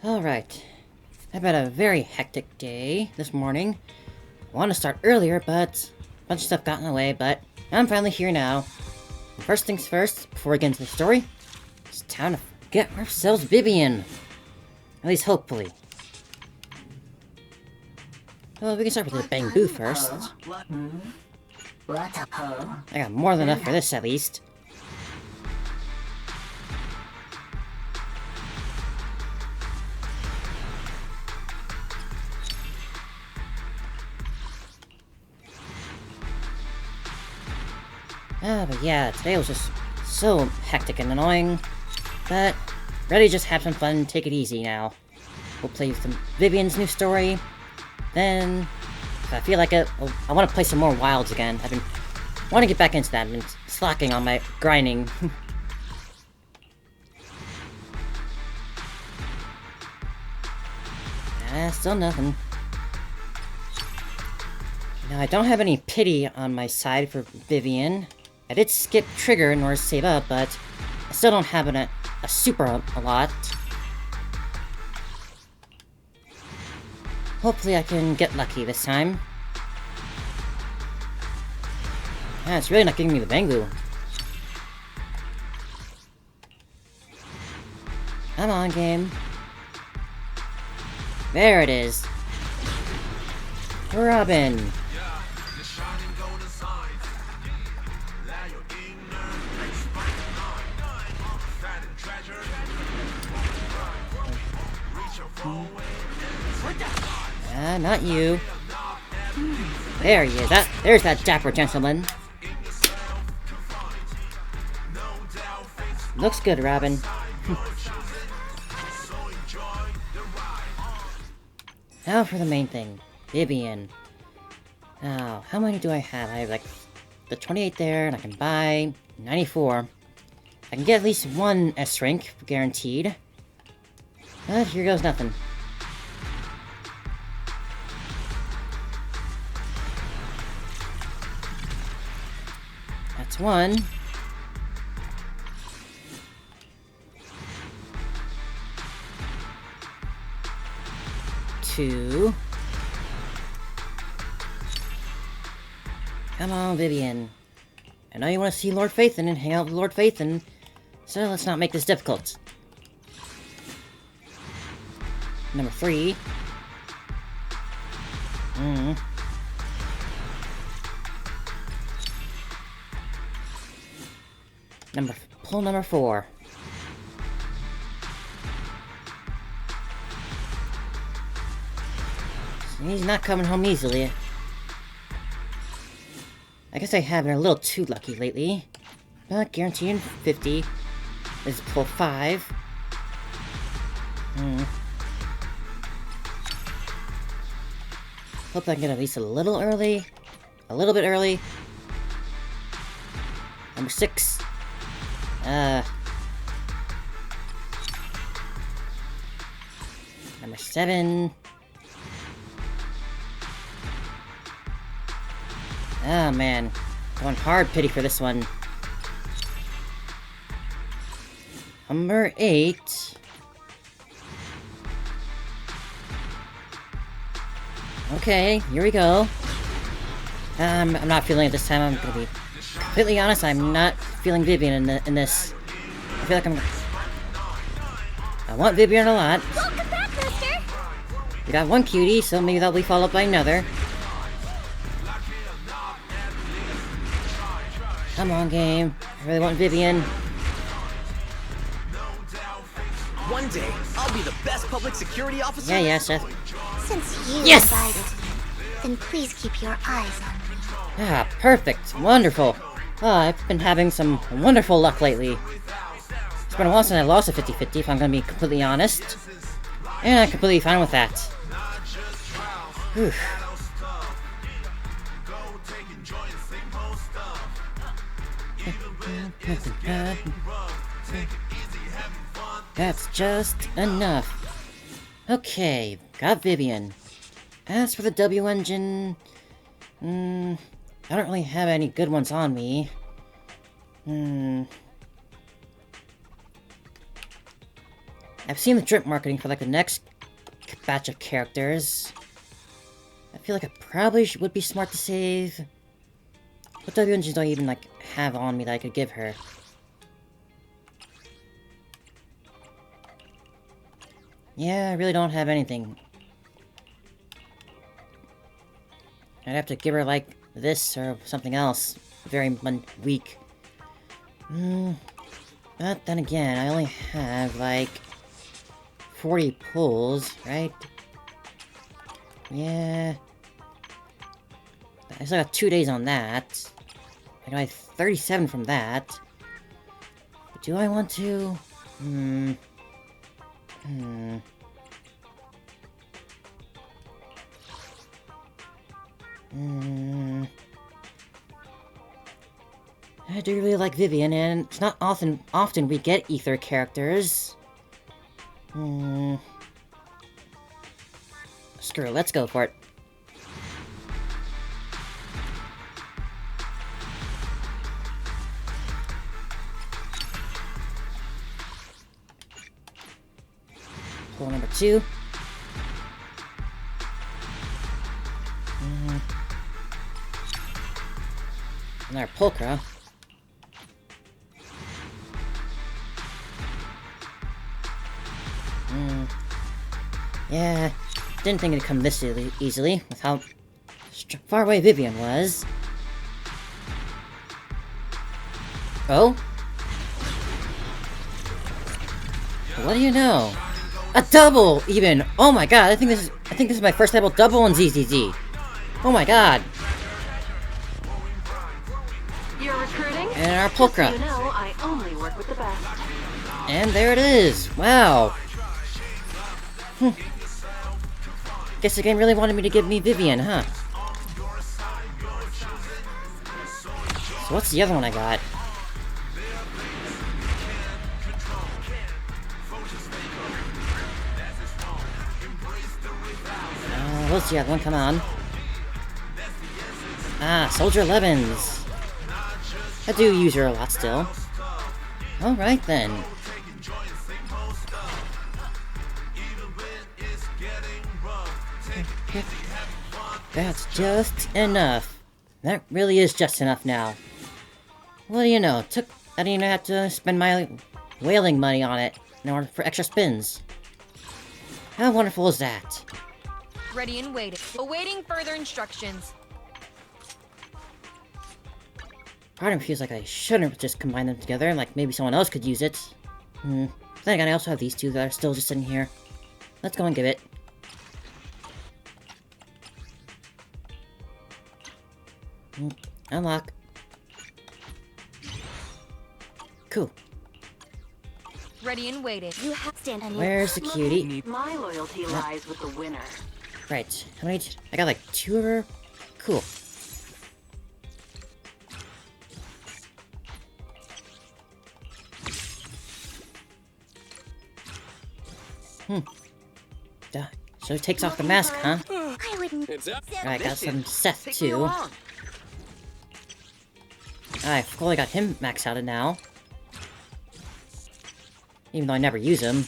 Alright. I've had a very hectic day this morning. I want to start earlier, but a bunch of stuff got in the way, but I'm finally here now. First things first, before we get into the story, it's time to get ourselves Vivian. At least hopefully. Well, we can start with the Bamboo first. I got more than enough for this, at least. But yeah, today was just so hectic and annoying. But, ready to just have some fun, take it easy now. We'll play some Vivian's new story. Then, if I feel like it, I want to play some more Wilds again. I've been wanting to get back into that. I've been slacking on my grinding. Still nothing. Now, I don't have any pity on my side for Vivian. I did skip Trigger in order to save up, but I still don't have a super a lot. Hopefully I can get lucky this time. It's really not giving me the Bamboo. Come on, game. There it is. Robin. Not you. There he is. There's that dapper gentleman. Looks good, Robin. Now for the main thing. Vivian. Now, how many do I have? I have like the 28 there, and I can buy 94. I can get at least one S-rank, guaranteed. But here goes nothing. That's one. Two. Come on, Vivian. I know you want to see Lord Phaethon and hang out with Lord Phaethon, so let's not make this difficult. Number 3. Pull number 4. He's not coming home easily. I guess I have been a little too lucky lately. But guaranteeing 50 is pull 5. Hope I can get at least a little early. A little bit early. Number 6. Number 7. Oh man, going hard pity for this one. Number 8. Okay, here we go. I'm not feeling it this time. I'm gonna be completely honest. I'm not feeling Vivian in this. I feel like I want Vivian a lot. Welcome back, mister! We got one cutie, so maybe that'll be followed by another. Come on, game. I really want Vivian. One day, I'll be the best public security officer. Yeah, Seth. Since you Yes! invited me, then please keep your eyes on me. Ah, perfect. Wonderful. I've been having some wonderful luck lately. It's been a while since I lost a 50-50, if I'm gonna be completely honest. And I'm completely fine with that. Whew. That's just enough. Okay, got Vivian. As for the W engine... I don't really have any good ones on me. I've seen the drip marketing for like the next batch of characters. I feel like I probably would be smart to save. What W engines do I even like have on me that I could give her? Yeah, I really don't have anything. I'd have to give her like this or something else. Very weak. But then again, I only have like 40 pulls, right? Yeah. I still got 2 days on that. I got 37 from that. But do I want to? I do really like Vivian, and it's not often we get ether characters. Screw it, let's go for it. Pull number 2. Another Pulcra. Yeah, didn't think it'd come this easily with how far away Vivian was. Oh? What do you know? A double, even! Oh my god, I think this is my first double in ZZZ. Oh my god. You're recruiting? And our Pulcra. You know, I only work with the best. And there it is. Wow. Guess the game really wanted me to give me Vivian, huh? So what's the other one I got? What's the other one? Come on. Ah, Soldier 11s. I do use her a lot still. Alright then. That's just enough. That really is just enough now. What do you know? I didn't even have to spend my whaling money on it in order for extra spins. How wonderful is that? Ready and waiting. Awaiting further instructions. Part of me feels like I shouldn't have just combined them together, like maybe someone else could use it. Then again, I also have these two that are still just sitting here. Let's go and give it. Unlock. Cool. Ready and waiting. You have to stand on your... Where's the cutie? My loyalty lies with the winner. Right. How many? I got like 2 of her. Cool. Duh. So he takes off the mask, huh? I wouldn't... Right, got some Seth too. I've fully got him maxed out now. Even though I never use him.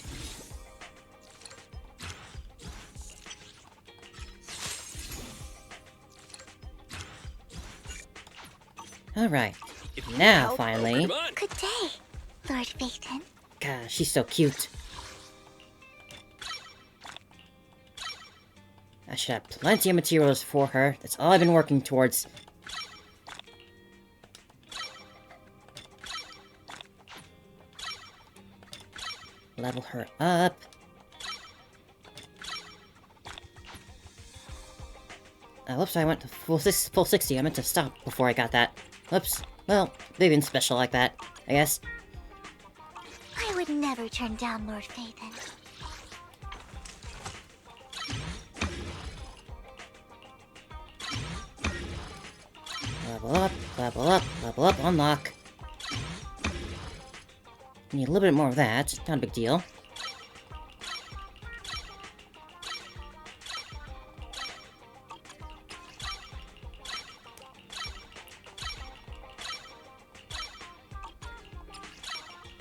Alright. Now, finally. Good day, Lord Phaethon. God, she's so cute. I should have plenty of materials for her. That's all I've been working towards. Level her up. Whoops, I went to full 60. I meant to stop before I got that. Whoops. Well, Vivian's special like that, I guess. I would never turn down Lord Phaethon. Level up, level up, level up, unlock. Need a little bit more of that, not a big deal.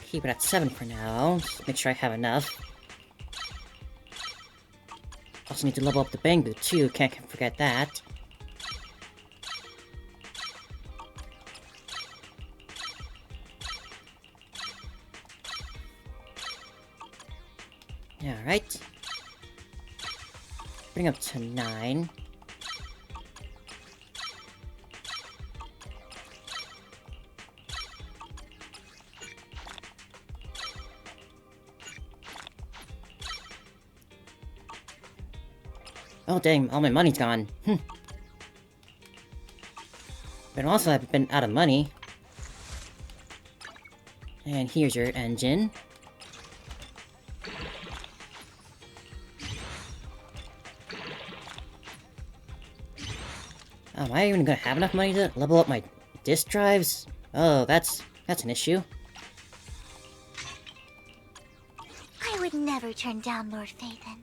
Keep it at 7 for now, just make sure I have enough. Also need to level up the bang boot too, can't forget that. Alright. Bring up to 9. Oh dang, all my money's gone. But also I've been out of money. And here's your engine. Oh, am I even gonna have enough money to level up my disk drives? Oh, that's an issue. I would never turn down Lord Phaethon.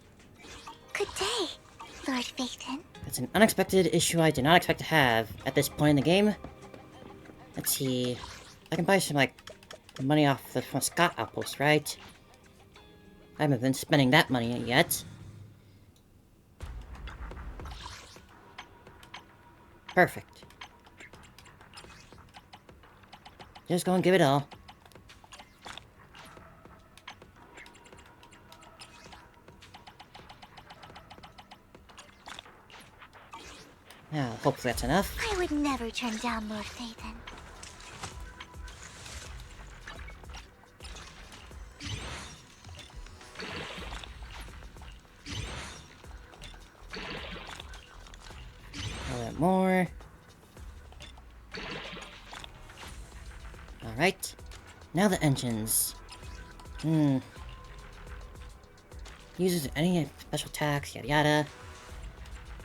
Good day, Lord Phaethon. That's an unexpected issue I did not expect to have at this point in the game. Let's see. I can buy some, like, money off the Scott outpost, right? I haven't been spending that money yet. Perfect. Just go and give it all. Now, hopefully that's enough. I would never turn down Lord Phaethon. A little more. Alright. Now the engines. Uses any special attacks, yada yada.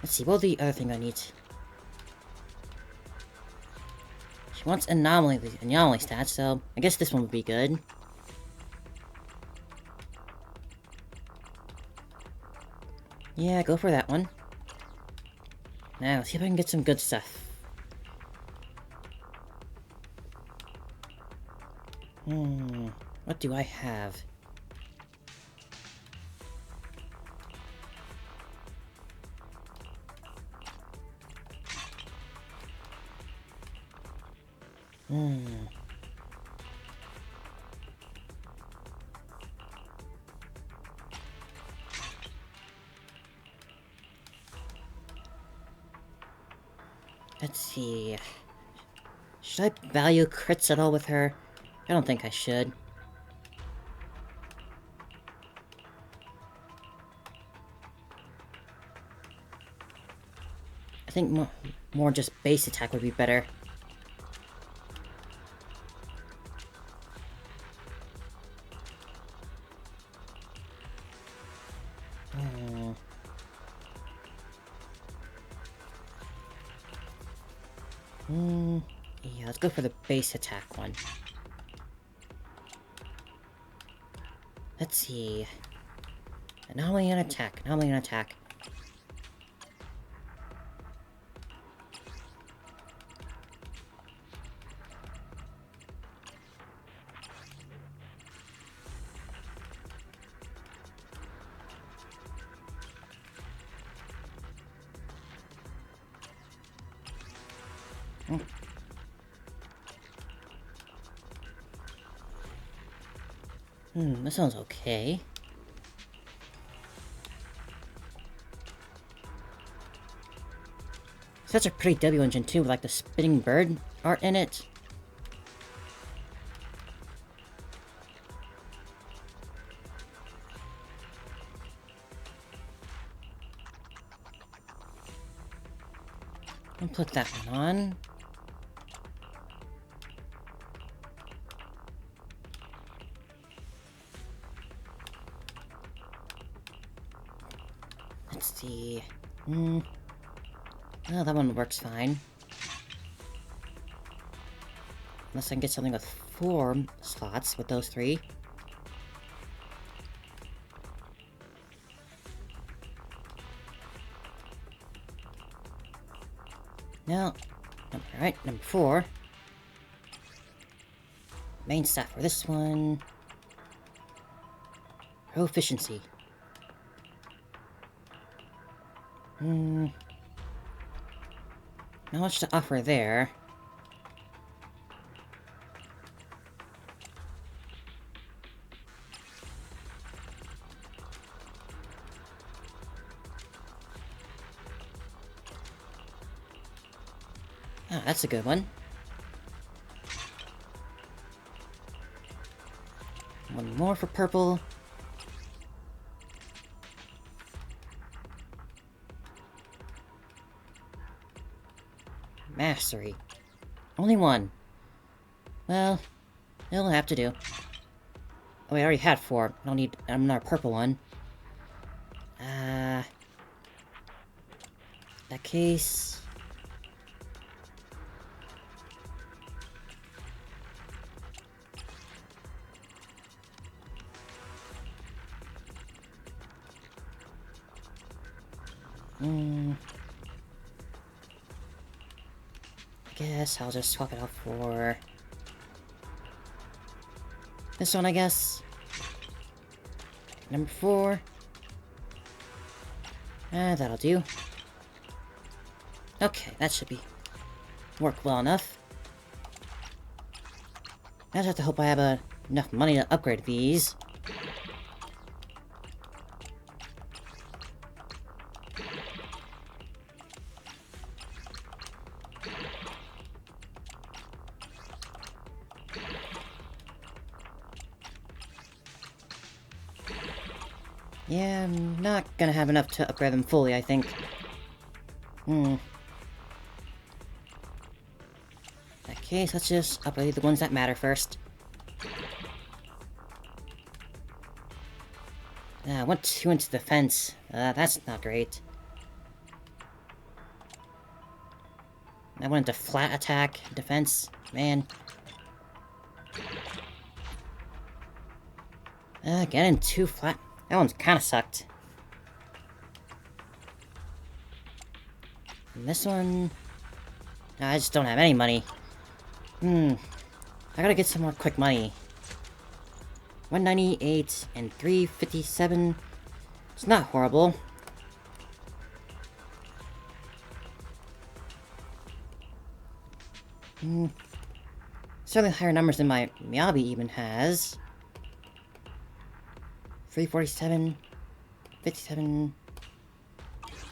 Let's see, what the other thing I need? She wants anomaly stats, so I guess this one would be good. Yeah, go for that one. Now, let's see if I can get some good stuff. What do I have? Let's see. Should I value crits at all with her? I don't think I should. I think more just base attack would be better. Yeah, let's go for the base attack one. Let's see. Anomaly and attack, anomaly and attack. That sounds okay. Such a pretty W engine too, with like the spinning bird art in it. And put that one on. Let's see. Oh, that one works fine. Unless I can get something with 4 slots with those 3. Now, alright, number 4. Main stat for this one. Proficiency. Not much to offer there. Ah, that's a good one. One more for purple. Mastery. Only one. Well, it'll have to do. Oh, I already had 4. I don't need another purple one. That case... I guess I'll just swap it out for... this one, I guess. Number 4. That'll do. Okay, that should work well enough. I just have to hope I have enough money to upgrade these. Yeah, I'm not gonna have enough to upgrade them fully, I think. In that case, let's just upgrade the ones that matter first. I went 2 into defense. That's not great. I went into flat attack, defense. Man. Getting 2 flat... that one's kinda sucked. And this one... I just don't have any money. I gotta get some more quick money. 198 and 357. It's not horrible. Certainly higher numbers than my Miyabi even has. 347, 57.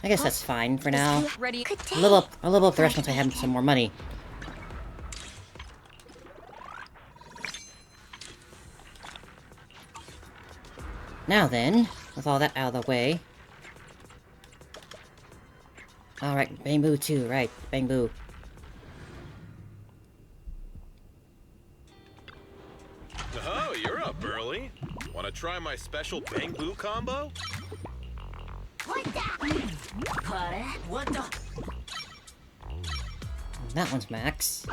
I guess that's fine for now. Ready. I'll level up the rest once I have some more money. Now then, with all that out of the way. Alright, Bamboo too, right, Bamboo. Oh, you're up early. Wanna try my special Bamboo combo? That one's max.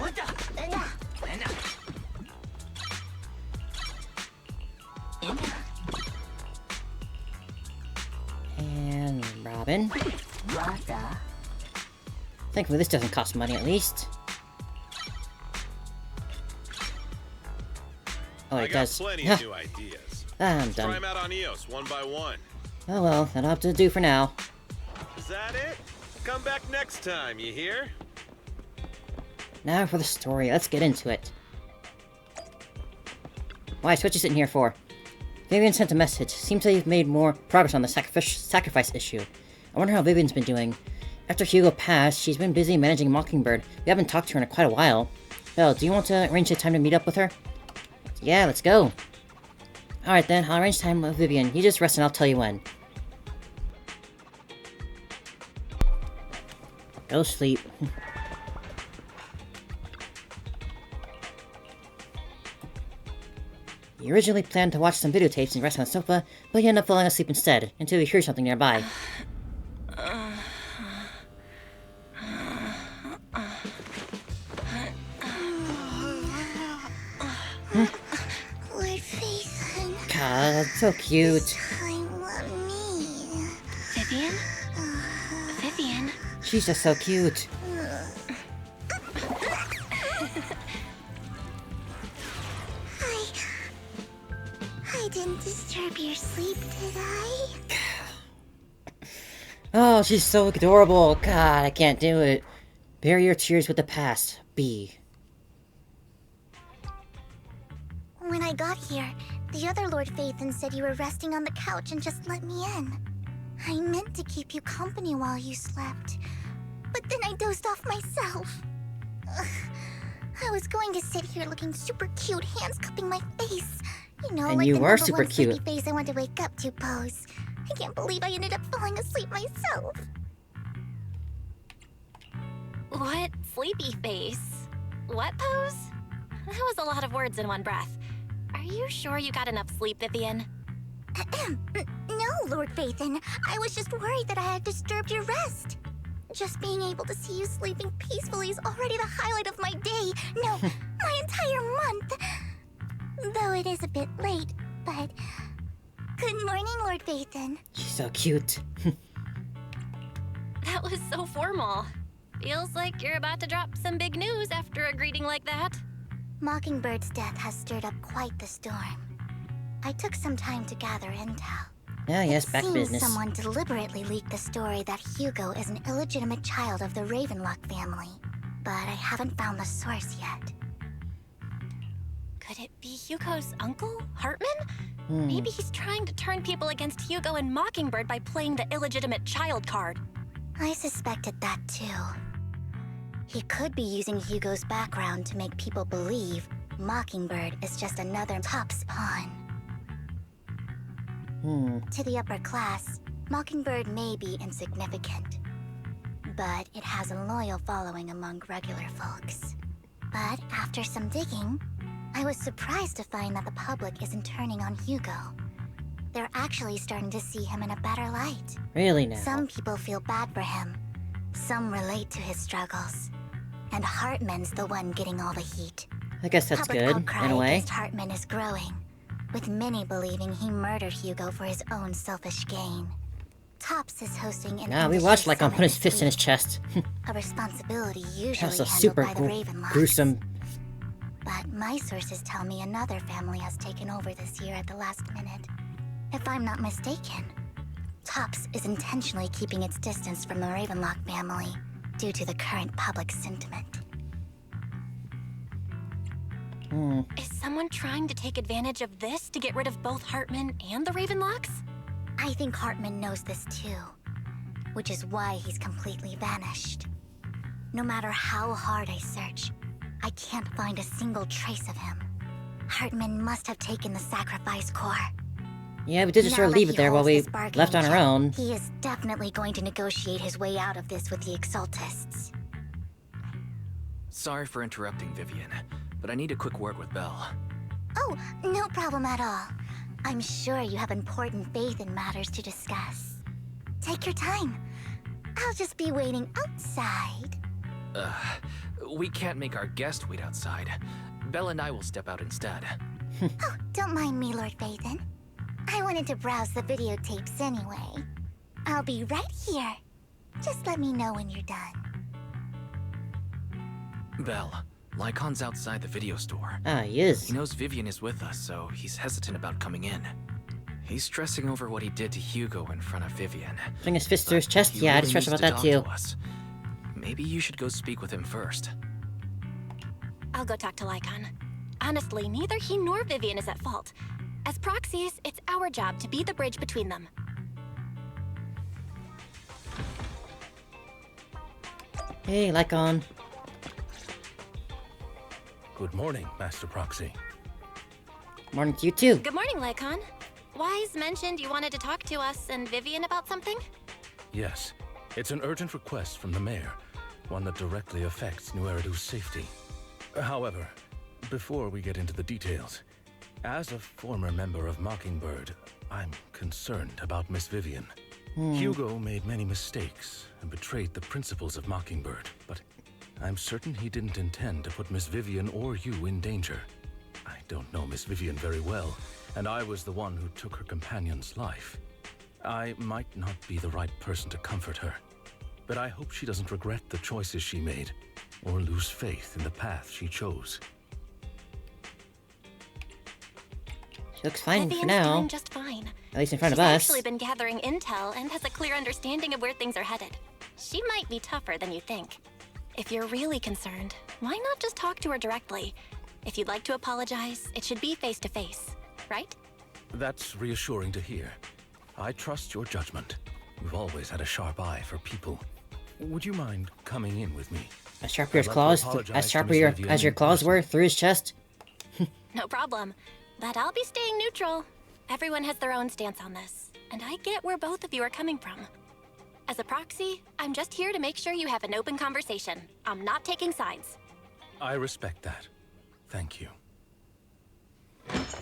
And Robin. Thankfully this doesn't cost money at least. Oh, it does. Plenty of new ideas. I'm Try done. them out on EOS one by one. Oh well, that'll have to do for now. Is that it? Come back next time, you hear? Now for the story, let's get into it. Why, what you sitting here for? Vivian sent a message. Seems to have made more progress on the sacrifice issue. I wonder how Vivian's been doing. After Hugo passed, she's been busy managing Mockingbird. We haven't talked to her in quite a while. Well, do you want to arrange a time to meet up with her? Yeah, let's go. Alright then, I'll arrange time with Vivian. You just rest and I'll tell you when. Go sleep. You originally planned to watch some videotapes and rest on the sofa, but you end up falling asleep instead, until you hear something nearby. Lord Phaethon, God, that's so cute. I want me. Vivian? Vivian? She's just so cute. I didn't disturb your sleep, did I? Oh, she's so adorable. God, I can't do it. Bury your tears with the past. B. When I got here, the other Lord Phaethon said you were resting on the couch and just let me in. I meant to keep you company while you slept, but then I dozed off myself. Ugh. I was going to sit here looking super cute, hands cupping my face. You know, And like you the were number super one sleepy cute. face I want to wake up to pose. I can't believe I ended up falling asleep myself. What sleepy face? What pose? That was a lot of words in one breath. Are you sure you got enough sleep, Vivian? No, Lord Phaethon. I was just worried that I had disturbed your rest. Just being able to see you sleeping peacefully is already the highlight of my day. No, my entire month. Though it is a bit late, but... Good morning, Lord Phaethon. She's so cute. That was so formal. Feels like you're about to drop some big news after a greeting like that. Mockingbird's death has stirred up quite the storm. I took some time to gather intel. Yeah, yes, It back to seems business. someone deliberately leaked the story that Hugo is an illegitimate child of the Ravenlock family, but I haven't found the source yet. Could it be Hugo's uncle, Hartman? Hmm. Maybe he's trying to turn people against Hugo and Mockingbird by playing the illegitimate child card. I suspected that too. He could be using Hugo's background to make people believe Mockingbird is just another Top's pawn. To the upper class, Mockingbird may be insignificant, but it has a loyal following among regular folks. But after some digging, I was surprised to find that the public isn't turning on Hugo. They're actually starting to see him in a better light. Really now? Some people feel bad for him. Some relate to his struggles. And Hartman's the one getting all the heat. I guess that's Public good, outcry in a way. against Hartman is growing, with many believing he murdered Hugo for his own selfish gain. Tops is hosting an Nah, we industry watched Lycon summit put his this fist in his week, chest. a responsibility usually That's a handled super by the Ravenlocks. gruesome. But my sources tell me another family has taken over this year at the last minute. If I'm not mistaken, Tops is intentionally keeping its distance from the Ravenlock family due to the current public sentiment. Is someone trying to take advantage of this to get rid of both Hartman and the Ravenlocks? I think Hartman knows this too, which is why he's completely vanished. No matter how hard I search, I can't find a single trace of him. Hartman must have taken the sacrifice core. Yeah, we did just Now sort of that leave he it there while holds we this bargaining left on our chip, own. He is definitely going to negotiate his way out of this with the Exaltists. Sorry for interrupting, Vivian, but I need a quick word with Belle. Oh, no problem at all. I'm sure you have important Phaethon matters to discuss. Take your time. I'll just be waiting outside. We can't make our guest wait outside. Belle and I will step out instead. Oh, don't mind me, Lord Phaethon. I wanted to browse the videotapes anyway. I'll be right here. Just let me know when you're done. Belle, Lycon's outside the video store. Ah, he is. He knows Vivian is with us, so he's hesitant about coming in. He's stressing over what he did to Hugo in front of Vivian. Putting his fist through his But chest? he Yeah, I really just stressed needs about to that too. talk to us. Maybe you should go speak with him first. I'll go talk to Lycon. Honestly, neither he nor Vivian is at fault. As proxies, it's our job to be the bridge between them. Hey, Lycon. Good morning, Master Proxy. Morning to you too. Good morning, Lycon. Wise mentioned you wanted to talk to us and Vivian about something? Yes, it's an urgent request from the mayor, one that directly affects New Eridu's safety. However, before we get into the details, as a former member of Mockingbird, I'm concerned about Miss Vivian. Hugo made many mistakes and betrayed the principles of Mockingbird, but I'm certain he didn't intend to put Miss Vivian or you in danger. I don't know Miss Vivian very well, and I was the one who took her companion's life. I might not be the right person to comfort her, but I hope she doesn't regret the choices she made, or lose faith in the path she chose. She looks fine for Vivian's now. doing just fine. At least in front She's of us. actually been gathering intel and has a clear understanding of where things are headed. She might be tougher than you think. If you're really concerned, why not just talk to her directly? If you'd like to apologize, it should be face to face, right? That's reassuring to hear. I trust your judgment. You've always had a sharp eye for people. Would you mind coming in with me? As sharp as I'd claws, like to apologize as to sharp Miss Vivian as your in claws person. were through his chest. No problem. But I'll be staying neutral. Everyone has their own stance on this, and I get where both of you are coming from. As a proxy, I'm just here to make sure you have an open conversation. I'm not taking sides. I respect that. Thank you.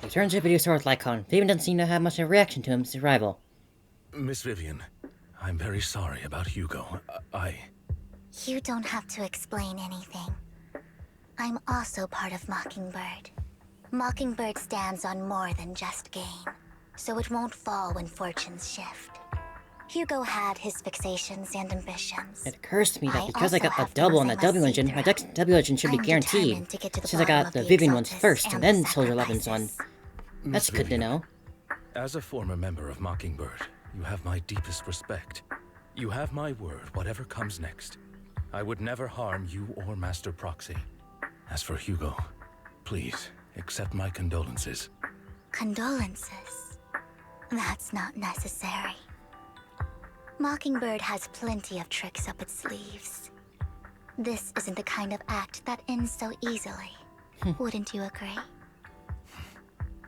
He turns to video store with Lycon. Vivian doesn't seem to have much of a reaction to his arrival. Miss Vivian, I'm very sorry about Hugo. You don't have to explain anything. I'm also part of Mockingbird. Mockingbird stands on more than just gain, so it won't fall when fortunes shift. Hugo had his fixations and ambitions. It occurs to me that I because I also got have a double on things the I W must engine, see my through. W engine should be I'm guaranteed. determined to get to the Since I bottom got of the the Vivian ones Exaltus first, and then the Soldier Levin's one. sacrifices. That's good to know. As a former member of Mockingbird, you have my deepest respect. You have my word, whatever comes next. I would never harm you or Master Proxy. As for Hugo, please, accept my condolences. Condolences? That's not necessary. Mockingbird has plenty of tricks up its sleeves. This isn't the kind of act that ends so easily. Wouldn't you agree?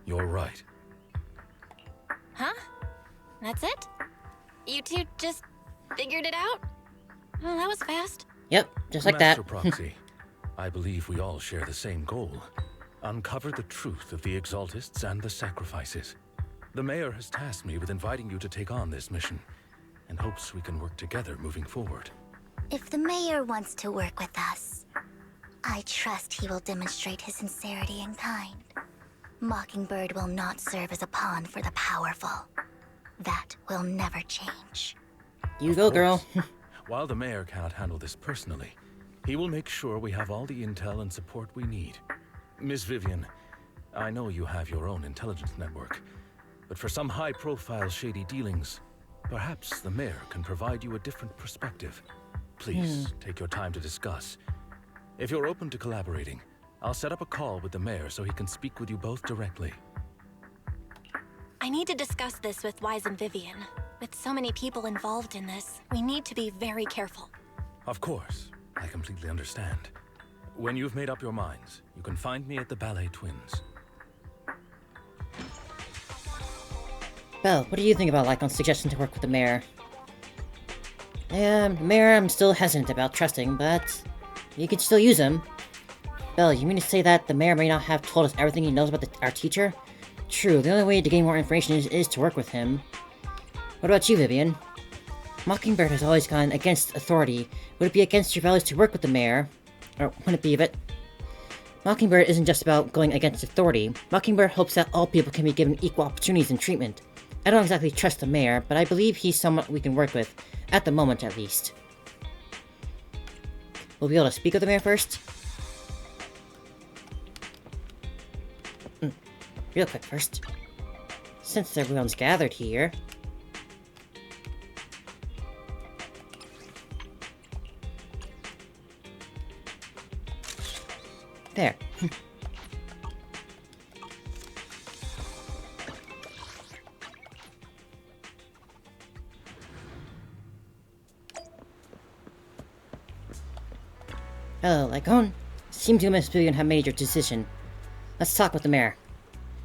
You're right. Huh? That's it? You two just figured it out? Oh, that was fast. Yep, just like that. Master Proxy, I believe we all share the same goal. Uncover the truth of the Exaltists and the sacrifices. The Mayor has tasked me with inviting you to take on this mission, and hopes we can work together moving forward. If the mayor wants to work with us, I trust he will demonstrate his sincerity in kind. Mockingbird will not serve as a pawn for the powerful. That will never change. You go, girl. While the Mayor cannot handle this personally, he will make sure we have all the intel and support we need. Miss Vivian, I know you have your own intelligence network, but for some high-profile shady dealings, perhaps the Mayor can provide you a different perspective. Please, take your time to discuss. If you're open to collaborating, I'll set up a call with the Mayor so he can speak with you both directly. I need to discuss this with Wise and Vivian. With so many people involved in this, we need to be very careful. Of course, I completely understand. When you've made up your minds, you can find me at the Ballet Twins. Belle, what do you think about Lycon's suggestion to work with the mayor? The mayor I'm still hesitant about trusting, but you could still use him. Belle, you mean to say that the mayor may not have told us everything he knows about our teacher? True, the only way to gain more information is to work with him. What about you, Vivian? Mockingbird has always gone against authority. Would it be against your values to work with the mayor? Or would it be a bit... Mockingbird isn't just about going against authority. Mockingbird hopes that all people can be given equal opportunities and treatment. I don't exactly trust the mayor, but I believe he's someone we can work with, at the moment at least. We'll be able to speak with the mayor first? Real quick first. Since everyone's gathered here... There. Hello, Lycon. Seems you and Miss Vivian have made your decision. Let's talk with the mayor.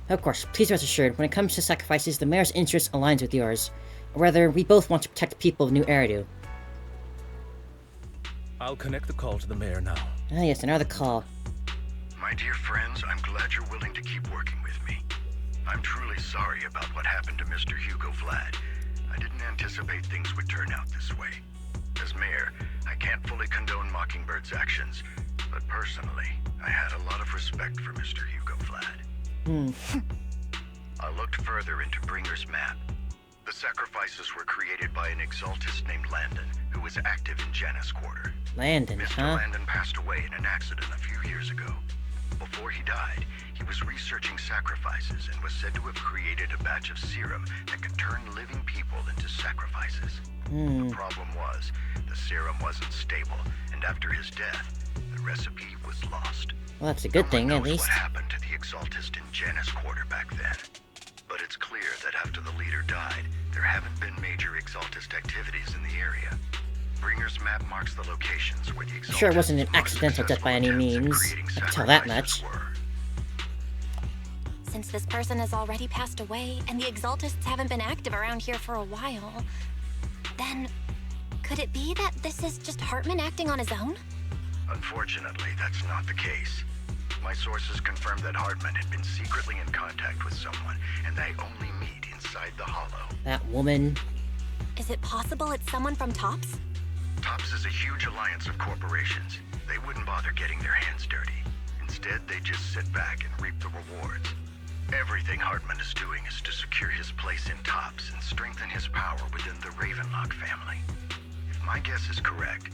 Of course, please rest assured, when it comes to sacrifices, the mayor's interest aligns with yours. Or rather, we both want to protect the people of New Eridu. I'll connect the call to the Mayor now. Ah yes, another call. My dear friends, I'm glad you're willing to keep working with me. I'm truly sorry about what happened to Mr. Hugo Vlad. I didn't anticipate things would turn out this way. As mayor, I can't fully condone Mockingbird's actions, but personally, I had a lot of respect for Mr. Hugo Vlad. I looked further into Bringer's map. The sacrifices were created by an Exaltist named Landon, who was active in Janus Quarter. Landon, Mr. huh? Landon passed away in an accident a few years ago. before he died, he was researching sacrifices and was said to have created a batch of serum that could turn living people into sacrifices. The problem was, the serum wasn't stable, and after his death, the recipe was lost. Well, that's a good thing, No at one knows least. what happened to the Exaltist in Janus Quarter back then. But it's clear that after the leader died, there haven't been major Exaltist activities in the area. Bringer's map marks the locations where the Exaltist Sure, it wasn't an accidental death by any means. I can tell that much. Since this person has already passed away, and the Exaltists haven't been active around here for a while, then could it be that this is just Hartman acting on his own? Unfortunately, that's not the case. My sources confirmed that Hartman had been secretly in contact with someone, and they only meet inside the Hollow. That woman. Is it possible it's someone from TOPS? TOPS is a huge alliance of corporations. They wouldn't bother getting their hands dirty. Instead, they just sit back and reap the rewards. Everything Hartman is doing is to secure his place in TOPS and strengthen his power within the Ravenlock family. If my guess is correct,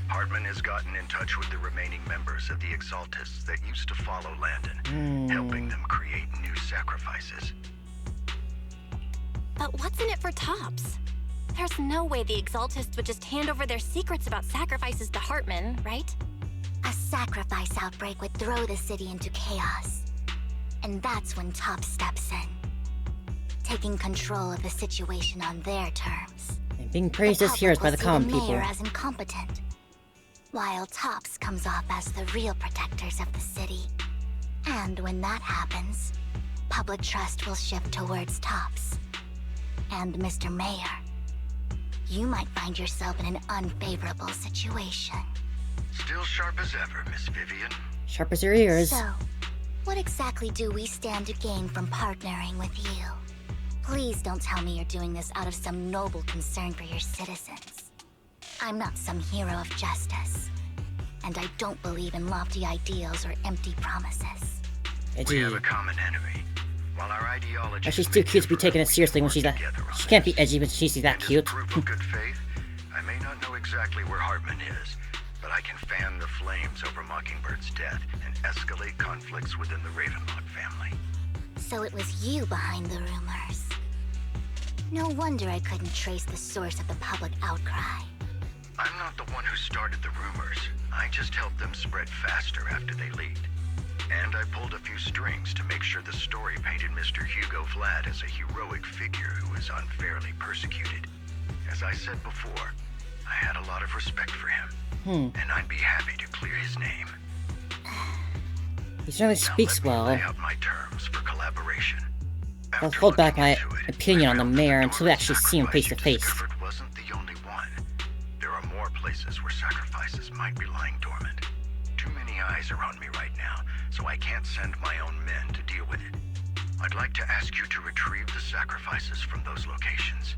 Hartman has gotten in touch with the remaining members of the Exaltists that used to follow Landon, helping them create new sacrifices. But what's in it for TOPS? There's no way the Exaltists would just hand over their secrets about sacrifices to Hartman, right? A sacrifice outbreak would throw the city into chaos. And that's when TOPS steps in, taking control of the situation on their terms. And being praised as heroes by the common The people. mayor as incompetent, while TOPS comes off as the real protectors of the city. And when that happens, public trust will shift towards TOPS. And Mr. Mayor, you might find yourself in an unfavorable situation. Still sharp as ever, Miss Vivian. Sharp as your ears. So, what exactly do we stand to gain from partnering with you? Please don't tell me you're doing this out of some noble concern for your citizens. I'm not some hero of justice, and I don't believe in lofty ideals or empty promises. We Edgy. have a common enemy. While our ideology But she's too cute to be taken as seriously when she's that. She can't be edgy when she's that cute. Proof of good faith, I may not know exactly where Hartman is, but I can fan the flames over Mockingbird's death and escalate conflicts within the Ravenlock family. So it was you behind the rumors. No wonder I couldn't trace the source of the public outcry. I'm not the one who started the rumors. I just helped them spread faster after they leaked. And I pulled a few strings to make sure the story painted Mr. Hugo Vlad as a heroic figure who was unfairly persecuted. As I said before, I had a lot of respect for him. And I'd be happy to clear his name. He certainly speaks well. Lay out my terms for collaboration. I'll After hold back looking my into it, opinion I on the found mayor that until we door actually of see him face to sacrifice you face. discovered wasn't the only one. There are more places where sacrifices might be lying dormant. Too many eyes are on me right now, so I can't send my own men to deal with it. I'd like to ask you to retrieve the sacrifices from those locations.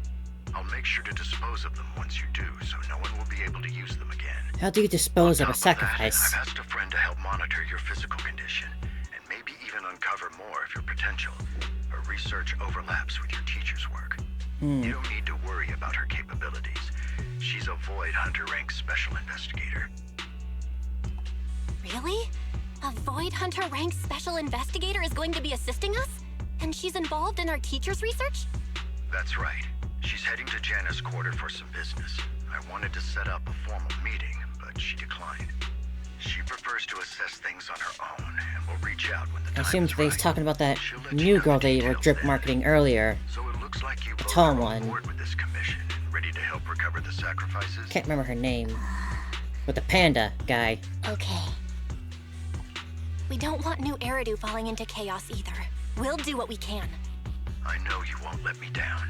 I'll make sure to dispose of them once you do, so no one will be able to use them again. How do you dispose of a On top sacrifice? that, I've asked a friend to help monitor your physical condition, and maybe even uncover more of your potential. Her research overlaps with your teacher's work. You don't need to worry about her capabilities. She's a Void Hunter rank special investigator. Really? A Void Hunter ranked special investigator is going to be assisting us? And she's involved in our teacher's research? That's right. She's heading to Janus Quarter for some business. I wanted to set up a formal meeting, but she declined. She prefers to assess things on her own, and will reach out when the I time assume is he's right. talking about that She'll let you new know girl the they were details drip then. marketing earlier. So it looks like you The both tall are one. on board with this commission and ready to help recover the sacrifices. Can't remember her name. But the panda guy. Okay. We don't want new Eridu falling into chaos either. We'll do what we can. I know you won't let me down.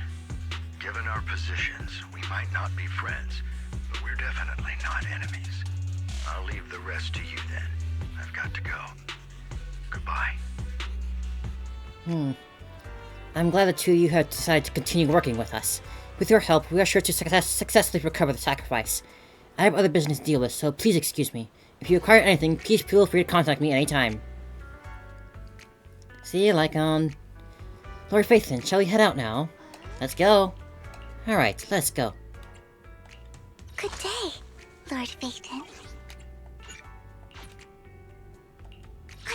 Given our positions, we might not be friends, but we're definitely not enemies. I'll leave the rest to you then. I've got to go. Goodbye. I'm glad the two of you have decided to continue working with us. With your help, we are sure to successfully recover the sacrifice. I have other business to deal with, so please excuse me. If you require anything, please feel free to contact me anytime. See you, Lycon. Lord Phaethon, shall we head out now? Let's go. Alright, let's go. Good day, Lord Phaethon.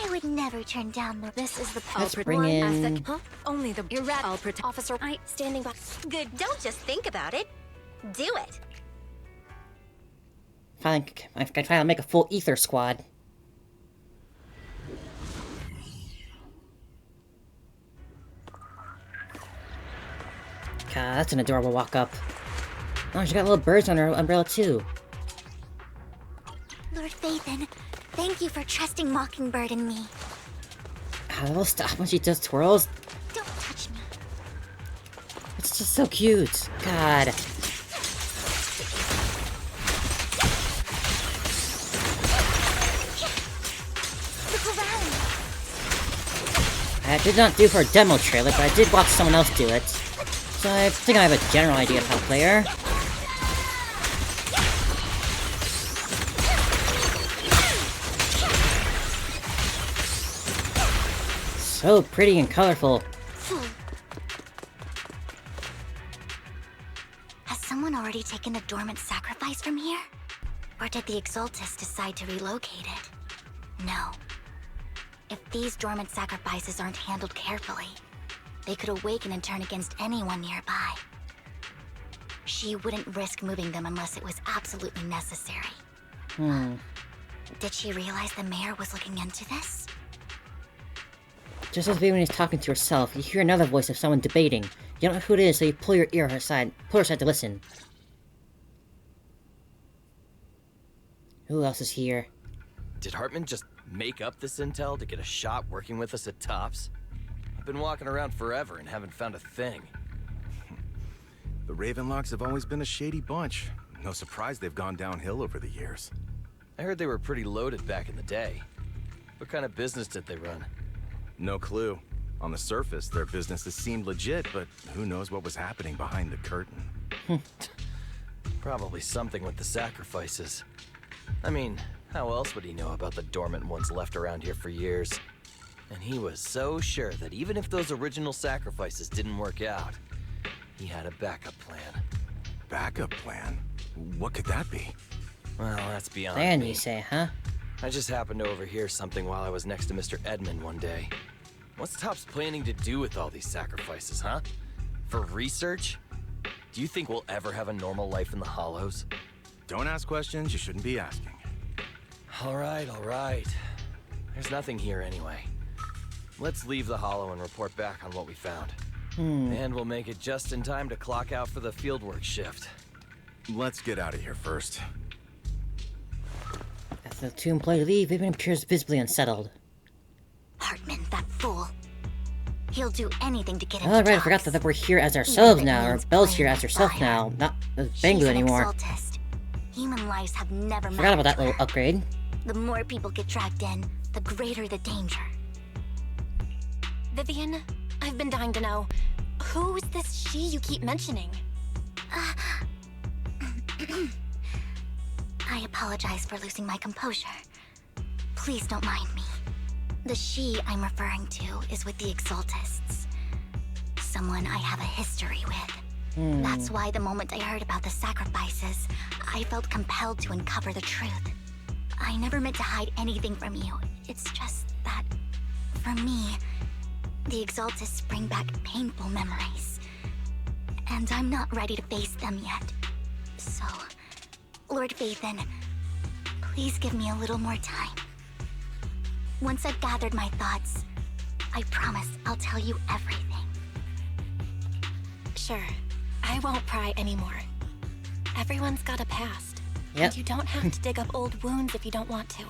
I would never turn down the... This is the Let's bring in... Huh? Only the you're rat. I'll protect officer. I standing by. Good, don't just think about it. Do it. I can try to make a full ether squad. God, that's an adorable walk-up. Oh, she got little birds on her umbrella, too. Lord Phaethon, thank you for trusting Mockingbird and me. God, will stop when she does twirls. Don't touch me. It's just so cute. God. Look around. I did not do for a demo trailer, but I did watch someone else do it. So I think I have a general idea of how to play her. So pretty and colorful. Has someone already taken a dormant sacrifice from here? Or did the Exaltus decide to relocate it? No. If these dormant sacrifices aren't handled carefully, they could awaken and turn against anyone nearby. She wouldn't risk moving them unless it was absolutely necessary. Did she realize the mayor was looking into this? Just as Vivian is talking to herself, you hear another voice of someone debating. You don't know who it is, so you pull your ear aside to listen. Who else is here? Did Hartman just make up this intel to get a shot working with us at Tops? I've been walking around forever and haven't found a thing. The Ravenlocks have always been a shady bunch. No surprise they've gone downhill over the years. I heard they were pretty loaded back in the day. What kind of business did they run? No clue. On the surface, their businesses seemed legit, but who knows what was happening behind the curtain. Probably something with the sacrifices. I mean, how else would he know about the dormant ones left around here for years? And he was so sure that even if those original sacrifices didn't work out, he had a backup plan. Backup plan? What could that be? Well, that's beyond Then me. you say, huh? I just happened to overhear something while I was next to Mr. Edmund one day. What's Tops planning to do with all these sacrifices, huh? For research? Do you think we'll ever have a normal life in the Hollows? Don't ask questions you shouldn't be asking. All right. There's nothing here anyway. Let's leave the Hollow and report back on what we found. And we'll make it just in time to clock out for the fieldwork shift. Let's get out of here first. As the two employees leave, Vivian appears visibly unsettled. Hartman, that fool. He'll do anything to get into Oh, right, I Tops. forgot that we're here as ourselves Even if it now, or means Belle's here playing as herself fire. now, not as She's Bangu an anymore. Exaltist. Human lives have never Forgot about mattered that to little her. upgrade. The more people get dragged in, the greater the danger. Vivian, I've been dying to know. Who's this she you keep mentioning? I apologize for losing my composure. Please don't mind me. The she I'm referring to is with the Exaltists. Someone I have a history with. That's why the moment I heard about the sacrifices, I felt compelled to uncover the truth. I never meant to hide anything from you. It's just that, for me, the Exaltists bring back painful memories. And I'm not ready to face them yet. So, Lord Phaethon, please give me a little more time. Once I've gathered my thoughts, I promise I'll tell you everything. Sure, I won't pry anymore. Everyone's got a past. Yep. And you don't have to dig up old wounds if you don't want to.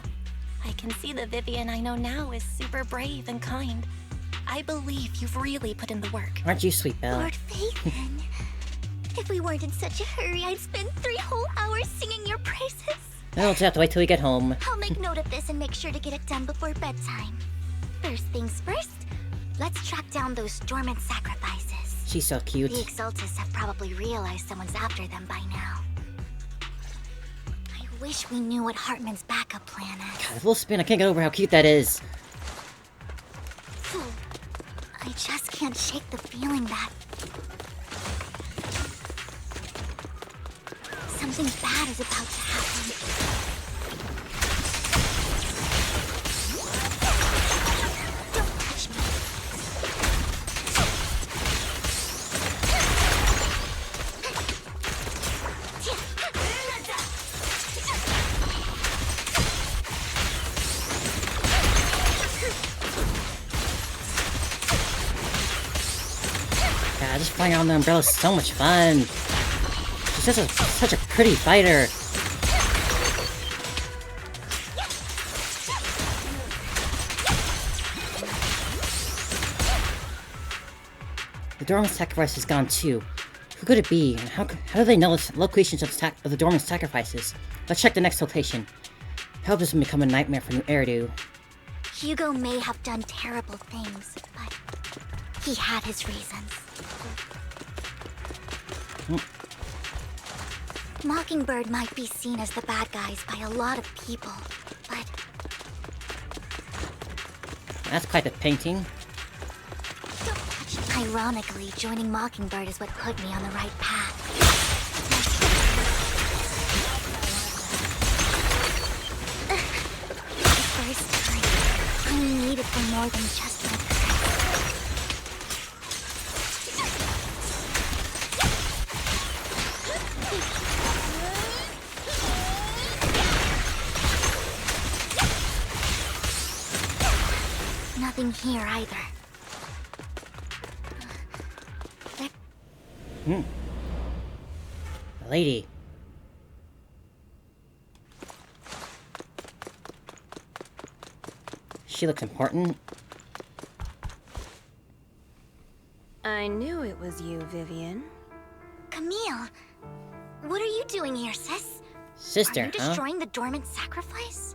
I can see the Vivian I know now is super brave and kind. I believe you've really put in the work. Aren't you sweet, Belle? Lord Phaethon, if we weren't in such a hurry, I'd spend 3 whole hours singing your praises. We'll just have to wait till we get home. I'll make note of this and make sure to get it done before bedtime. First things first, let's track down those dormant sacrifices. She's so cute. The Exaltists have probably realized someone's after them by now. I wish we knew what Hartman's backup plan is. God, full spin, I can't get over how cute that is. I just can't shake the feeling that something bad is about to happen. flying around the umbrella is so much fun. She's just such a pretty fighter. The Dormant Sacrifice is gone too. Who could it be, and how do they know the locations of the Dormant Sacrifices? Let's check the next location. I hope this doesn't become a nightmare for new Eridu. Hugo may have done terrible things, but he had his reasons. Mockingbird might be seen as the bad guys by a lot of people, but... That's quite a painting. Ironically, joining Mockingbird is what put me on the right path. The first time, I'm needed for more than just my Nothing here either. The lady. She looks important. I knew it was you, Vivian. Camille, what are you doing here, sis? Sister, Are you destroying the Dormant Sacrifice?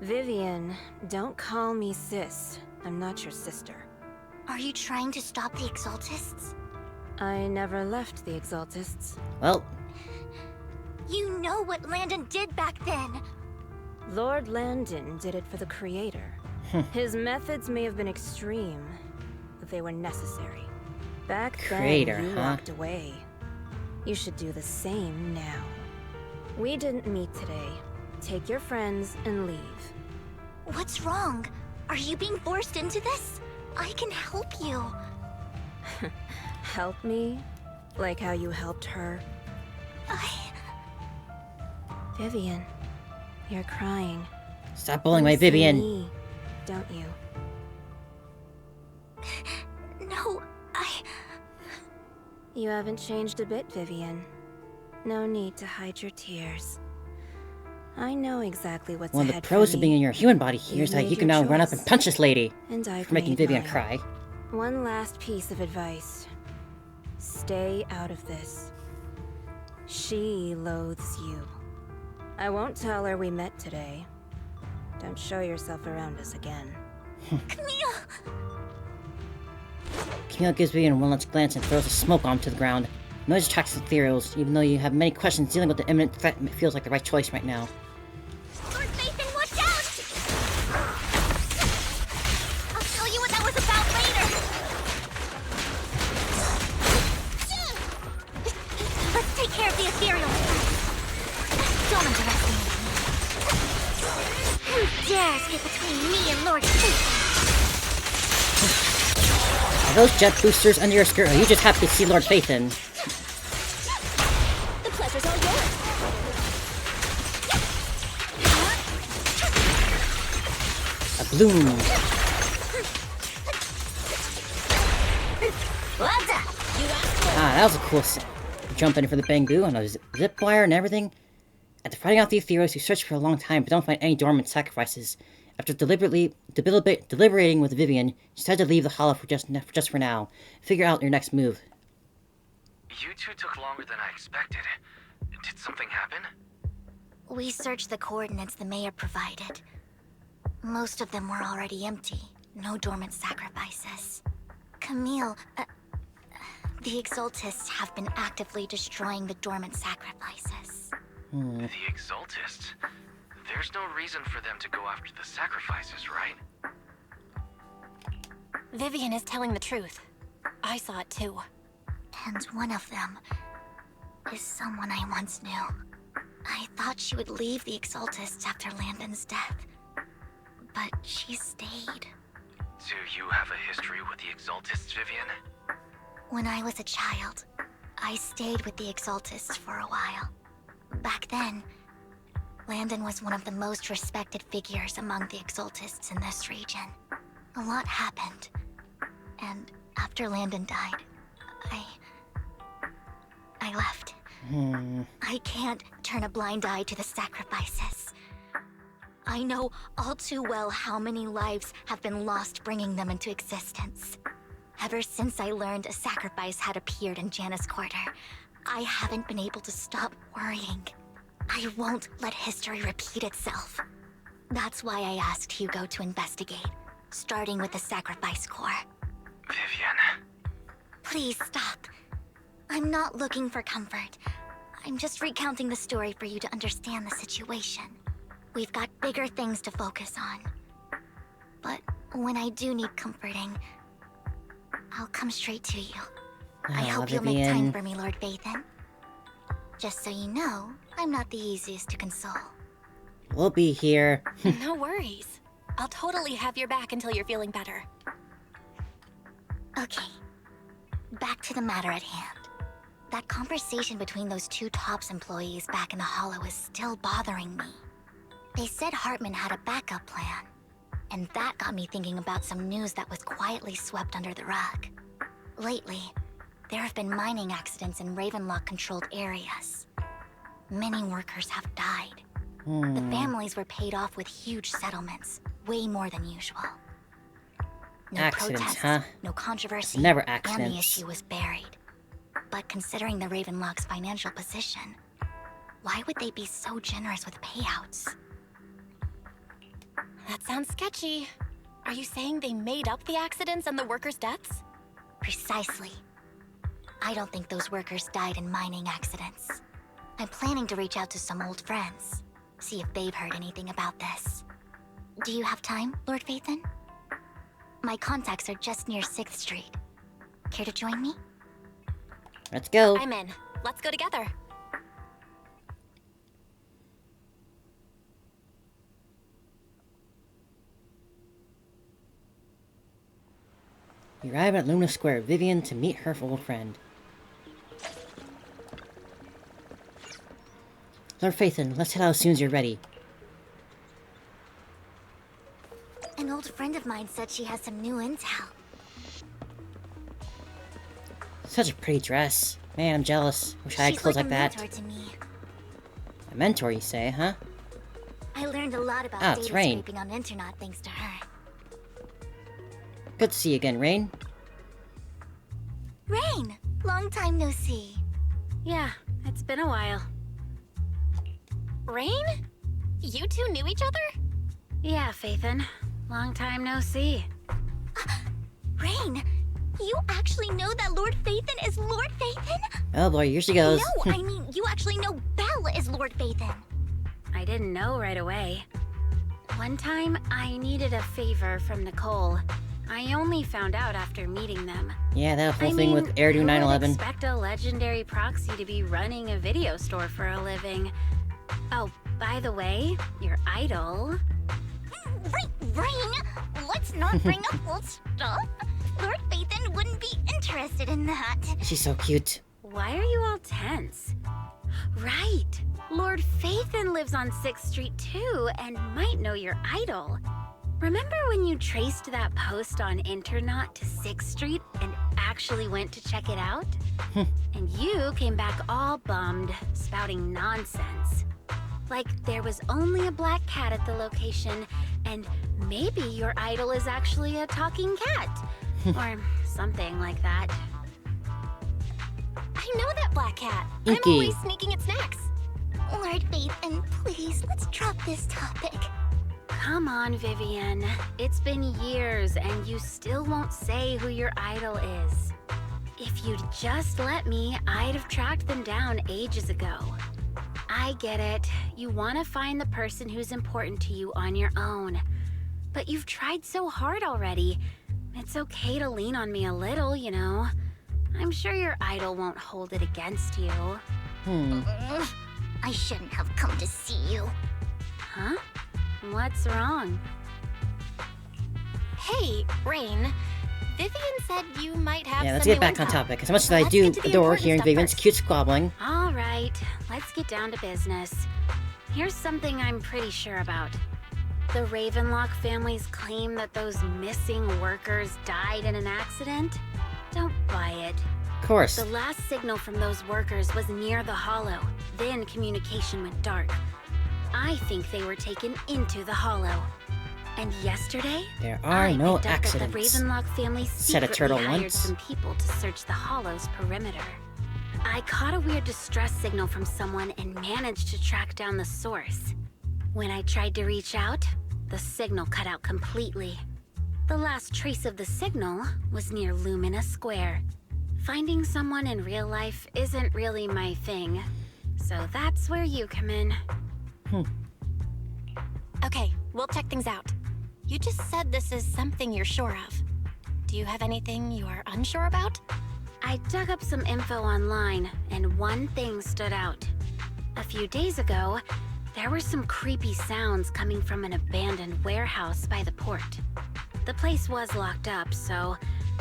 Vivian, don't call me sis. I'm not your sister. Are you trying to stop the Exaltists? I never left the Exaltists. Well... You know what Landon did back then! Lord Landon did it for the Creator. His methods may have been extreme, but they were necessary. Back Creator, then, you walked away. You should do the same now. We didn't meet today. Take your friends and leave. What's wrong? Are you being forced into this? I can help you. Help me? Like how you helped her? Vivian, you're crying. Stop bullying my You see Vivian. me, don't you? No, You haven't changed a bit, Vivian. No need to hide your tears. I know exactly what's One of the ahead pros for of me. being in your human body here is that You've you can made now your run up and choice. punch this lady And I've for making made Vivian mine. cry. One last piece of advice. Stay out of this. She loathes you. I won't tell her we met today. Don't show yourself around us again. Camille! Camille gives Vivian one last glance and throws a smoke bomb to the ground. Noise attracts ethereals. Even though you have many questions, dealing with the imminent threat feels like the right choice right now. Lord Phaethon, watch out! I'll tell you what that was about later! Let's take care of the ethereal first. Don't underestimate me. Who dares get between me and Lord Phaethon? Are those jet boosters under your skirt, or are you just happy to see Lord Phaethon? The pleasure's all yours. A bloom. Ah, that was a cool jump in for the Bangu on a zip wire and everything. After fighting out the ethereals, you search for a long time but don't find any dormant sacrifices. After deliberating with Vivian, you decide to leave the hollow for just for now. Figure out your next move. You two took longer than I expected. Did something happen? We searched the coordinates the mayor provided. Most of them were already empty. No dormant sacrifices. Camille, the Exaltists have been actively destroying the dormant sacrifices. The Exaltists? There's no reason for them to go after the sacrifices, right? Vivian is telling the truth. I saw it too. And one of them is someone I once knew. I thought she would leave the Exaltists after Landon's death, but she stayed. Do you have a history with the Exaltists, Vivian? When I was a child, I stayed with the Exaltists for a while. Back then, Landon was one of the most respected figures among the Exaltists in this region. A lot happened, and after Landon died, I I left. I can't turn a blind eye to the sacrifices. I know all too well how many lives have been lost bringing them into existence. Ever since I learned a sacrifice had appeared in Janna's quarter, I haven't been able to stop worrying. I won't let history repeat itself. That's why I asked Hugo to investigate, starting with the sacrifice core. Vivian. Please stop. I'm not looking for comfort. I'm just recounting the story for you to understand the situation. We've got bigger things to focus on. But when I do need comforting, I'll come straight to you. I hope you'll make time for me, Lord Phaethon. Just so you know, I'm not the easiest to console. We'll be here. No worries. I'll totally have your back until you're feeling better. Okay. Back to the matter at hand. That conversation between those two TOPS employees back in the Hollow is still bothering me. They said Hartman had a backup plan, and that got me thinking about some news that was quietly swept under the rug. Lately, there have been mining accidents in Ravenlock-controlled areas. Many workers have died. The families were paid off with huge settlements, way more than usual. No Accidents, protests, huh? no controversy, Never and accidents. the issue was buried. But considering the Ravenlock's financial position, why would they be so generous with payouts? That sounds sketchy. Are you saying they made up the accidents and the workers' deaths? Precisely. I don't think those workers died in mining accidents. I'm planning to reach out to some old friends, see if they've heard anything about this. Do you have time, Lord Phaethon? My contacts are just near 6th Street. Care to join me? Let's go. I'm in. Let's go together. We arrive at Luna Square, Vivian to meet her old friend. Lord Phaethon, let's head out as soon as you're ready. An old friend of mine said she has some new intel. Such a pretty dress. Man, I'm jealous. Wish I had She's clothes like like a that. mentor to me. A mentor, you say, huh? I learned a lot about Ah, it's data Rain. scraping on Internet thanks to her. Good to see you again, Rain. Rain! Long time no see. Yeah, it's been a while. Rain? You two knew each other? Yeah, Phaethon. Long time no see. Rain! You actually know that Lord Phaethon is Lord Phaethon? Oh boy, here she goes. No, I mean, you actually know Belle is Lord Phaethon. I didn't know right away. One time, I needed a favor from Nicole. I only found out after meeting them. Yeah, that whole thing with Airdo who would 911. expect a legendary proxy to be running a video store for a living? Oh, by the way, your idol... Rain, let's not bring up old stuff. Lord Phaethon wouldn't be interested in that. She's so cute. Why are you all tense? Right! Lord Phaethon lives on 6th Street too, and might know your idol. Remember when you traced that post on Internet to 6th Street and actually went to check it out? And you came back all bummed, spouting nonsense. Like there was only a black cat at the location, and maybe your idol is actually a talking cat. Or something like that. I know that black cat. Inky. I'm always sneaking at snacks. Lord Phaethon, please, let's drop this topic. Come on, Vivian. It's been years and you still won't say who your idol is. If you'd just let me, I'd have tracked them down ages ago. I get it. You want to find the person who's important to you on your own. But you've tried so hard already. It's okay to lean on me a little, you know. I'm sure your idol won't hold it against you. I shouldn't have come to see you. Huh? What's wrong? Hey, Rain. Vivian said you might have Yeah, let's some get back new on intel. topic. As much as I Let's do get to the adore important hearing stuff Vivian's first. cute squabbling. All right, let's get down to business. Here's something I'm pretty sure about. The Ravenlock family's claim that those missing workers died in an accident? Don't buy it. Of course. The last signal from those workers was near the hollow. Then communication went dark. I think they were taken into the hollow. And yesterday, There are no I picked up that the accidents. Ravenlock family Said a secretly turtle hired once. some people to search the hollow's perimeter. I caught a weird distress signal from someone and managed to track down the source. When I tried to reach out, the signal cut out completely. The last trace of the signal was near Lumina Square. Finding someone in real life isn't really my thing, so that's where you come in. Okay, we'll check things out. You just said this is something you're sure of. Do you have anything you are unsure about? I dug up some info online, and one thing stood out. A few days ago, there were some creepy sounds coming from an abandoned warehouse by the port. The place was locked up, so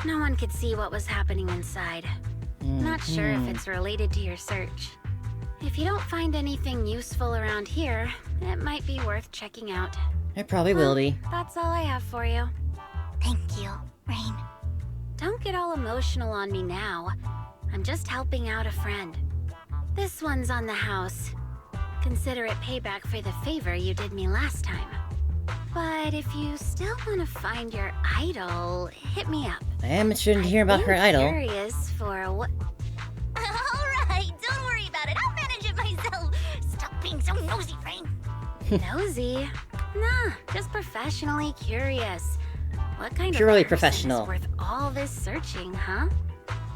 no one could see what was happening inside. Not sure if it's related to your search. If you don't find anything useful around here, it might be worth checking out. It probably will be. That's all I have for you. Thank you, Rain. Don't get all emotional on me now. I'm just helping out a friend. This one's on the house. Consider it payback for the favor you did me last time. But if you still want to find your idol, hit me up. I am interested in hearing about her idol. I'm curious for what... Alright, don't worry about it. I'll manage it myself. Stop being so nosy, Rain. Nosy? Nah, just professionally curious. What kind Purely of person professional. is worth all this searching, huh?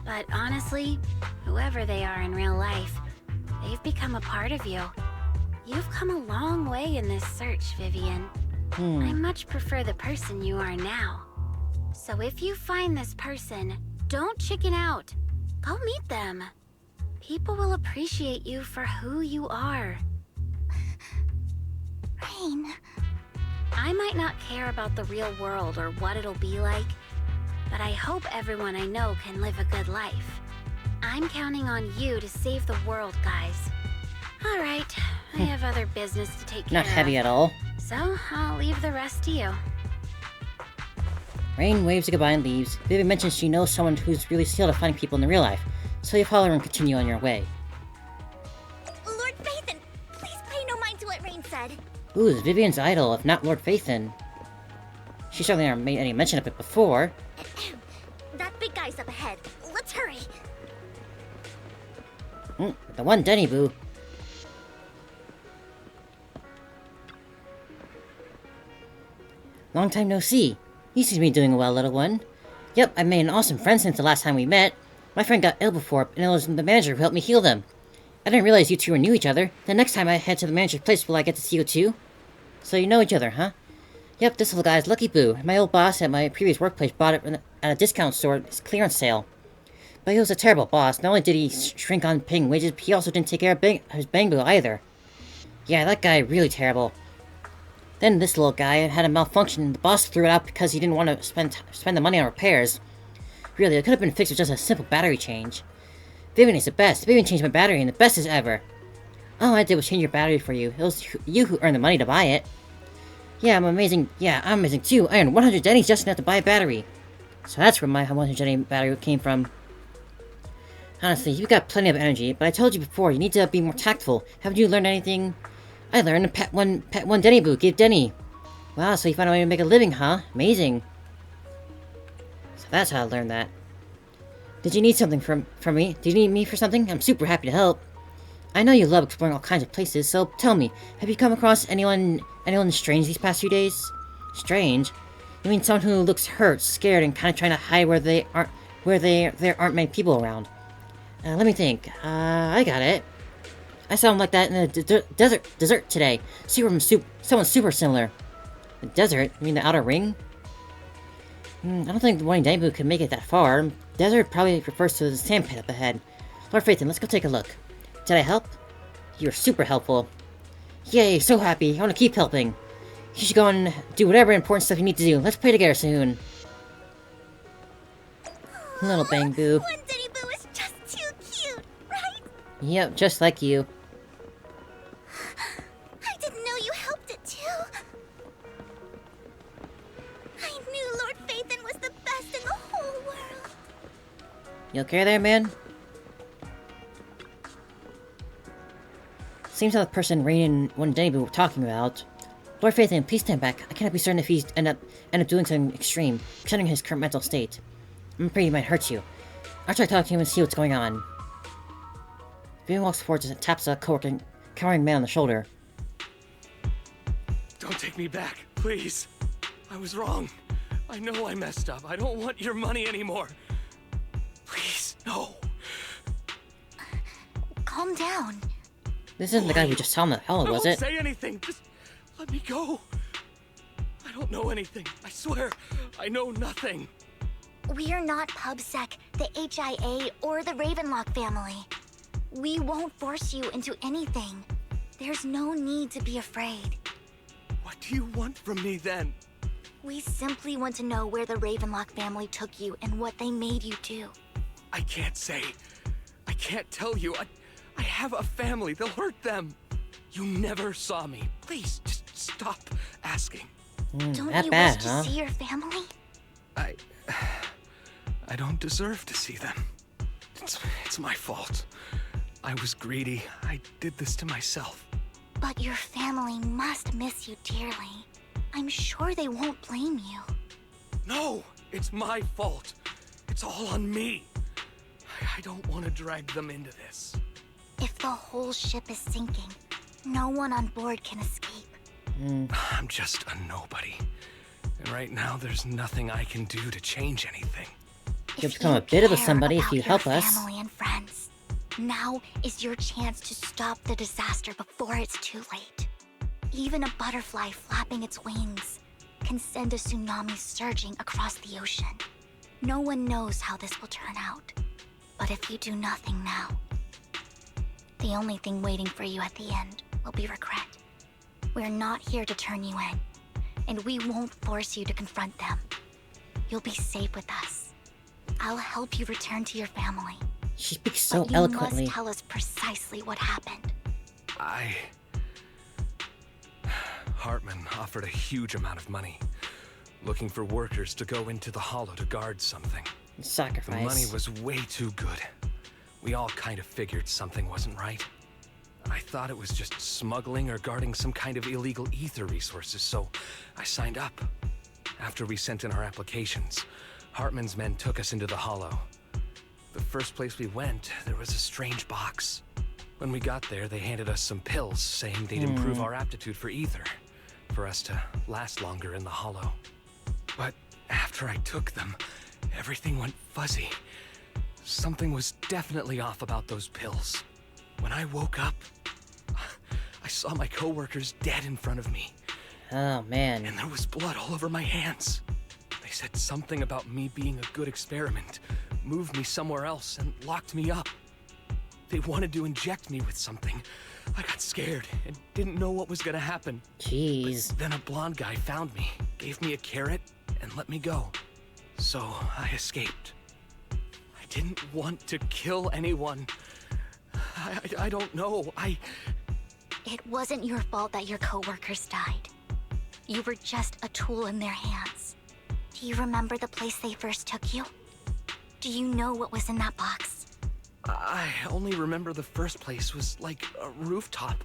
But honestly, whoever they are in real life, they've become a part of you. You've come a long way in this search, Vivian. I much prefer the person you are now. So if you find this person, don't chicken out. Go meet them. People will appreciate you for who you are. Rain. I might not care about the real world or what it'll be like, but I hope everyone I know can live a good life. I'm counting on you to save the world, guys. All right, I have other business to take care Not heavy of. at all. So I'll leave the rest to you. Rain waves goodbye and leaves. Vivian mentions she knows someone who's really skilled at finding people in the real life, so you follow her and continue on your way. Lord Phaethon, please pay no mind to what Rain said. Ooh, it's Vivian's idol, if not Lord Phaethon. She certainly never made any mention of it before. That big guy's up ahead. Let's hurry. The one Denny Boo. Long time no see. You seem to be doing well, little one. Yep, I made an awesome friend since the last time we met. My friend got ill before, and it was the manager who helped me heal them. I didn't realize you two knew each other. The next time I head to the manager's place, will I get to see you too? So you know each other, huh? Yep, this little guy's Lucky Boo. My old boss at my previous workplace bought it at a discount store at his clearance sale. But he was a terrible boss. Not only did he shrink on paying wages, but he also didn't take care of his Bangbu either. Yeah, that guy really terrible. Then this little guy had a malfunction, and the boss threw it out because he didn't want to spend the money on repairs. Really, it could have been fixed with just a simple battery change. Vivian is the best. Vivian changed my battery, and the best as ever. All I did was change your battery for you. It was you who earned the money to buy it. Yeah, I'm amazing. Yeah, I'm amazing too. I earned 100 Denny's just enough to buy a battery. So that's where my 100 Denny battery came from. Honestly, you've got plenty of energy, but I told you before, you need to be more tactful. Haven't you learned anything? I learned to pet one Denny Boo, give Denny. Wow, so you found a way to make a living, huh? Amazing. So that's how I learned that. Did you need something from me? Did you need me for something? I'm super happy to help. I know you love exploring all kinds of places, so tell me, have you come across anyone strange these past few days? Strange? You mean someone who looks hurt, scared, and kind of trying to hide where there aren't many people around? Let me think. I got it. I saw him like that in the desert today. Someone super similar. The desert? You mean the outer ring? I don't think the one in Denny could make it that far. Desert probably refers to the sand pit up ahead. Lord Phaethon, let's go take a look. Did I help? You were super helpful. Yay, so happy. I want to keep helping. You should go and do whatever important stuff you need to do. Let's play together soon. Little Bangbu. One Denny Boo is just too cute, right? Yep, just like you. I didn't know you helped it too. I knew Lord Phaethon was the best in the whole world. You okay there, man? Seems like the person Rain one day we were talking about. Lord Phaethon, please stand back. I cannot be certain if he's end up doing something extreme, considering his current mental state. I'm afraid he might hurt you. I'll try to talk to him and see what's going on. Vivian walks forward and taps a cowering man on the shoulder. Don't take me back, please. I was wrong. I know I messed up. I don't want your money anymore. Please, no. Calm down. This isn't the guy we just saw in the hell, was it? Don't say anything. Just let me go. I don't know anything. I swear, I know nothing. We are not PubSec, the HIA, or the Ravenlock family. We won't force you into anything. There's no need to be afraid. What do you want from me then? We simply want to know where the Ravenlock family took you and what they made you do. I can't say. I can't tell you. I have a family. They'll hurt them. You never saw me. Please, just stop asking. Don't you bad, wish huh? to see your family? I don't deserve to see them. It's my fault. I was greedy. I did this to myself. But your family must miss you dearly. I'm sure they won't blame you. No, it's my fault. It's all on me. I don't want to drag them into this. If the whole ship is sinking, no one on board can escape. I'm just a nobody. And right now, there's nothing I can do to change anything. You'll become a bit of a somebody if you help us. Family and friends. Now is your chance to stop the disaster before it's too late. Even a butterfly flapping its wings can send a tsunami surging across the ocean. No one knows how this will turn out. But if you do nothing now, the only thing waiting for you at the end will be regret. We're not here to turn you in, and we won't force you to confront them. You'll be safe with us. I'll help you return to your family. She speaks so but you eloquently. must tell us precisely what happened. Hartman offered a huge amount of money, looking for workers to go into the hollow to guard something. Sacrifice. The money was way too good. We all kind of figured something wasn't right. I thought it was just smuggling or guarding some kind of illegal ether resources, so I signed up. After we sent in our applications, Hartman's men took us into the hollow. The first place we went, there was a strange box. When we got there, they handed us some pills, saying they'd improve our aptitude for ether, for us to last longer in the hollow. But after I took them, everything went fuzzy. Something was definitely off about those pills. When I woke up, I saw my coworkers dead in front of me. Oh, man. And there was blood all over my hands. They said something about me being a good experiment, moved me somewhere else, and locked me up. They wanted to inject me with something. I got scared and didn't know what was gonna happen. Jeez. But then a blonde guy found me, gave me a carrot, and let me go. So I escaped. I didn't want to kill anyone. I don't know. It wasn't your fault that your coworkers died. You were just a tool in their hands. Do you remember the place they first took you? Do you know what was in that box? I only remember the first place was like a rooftop.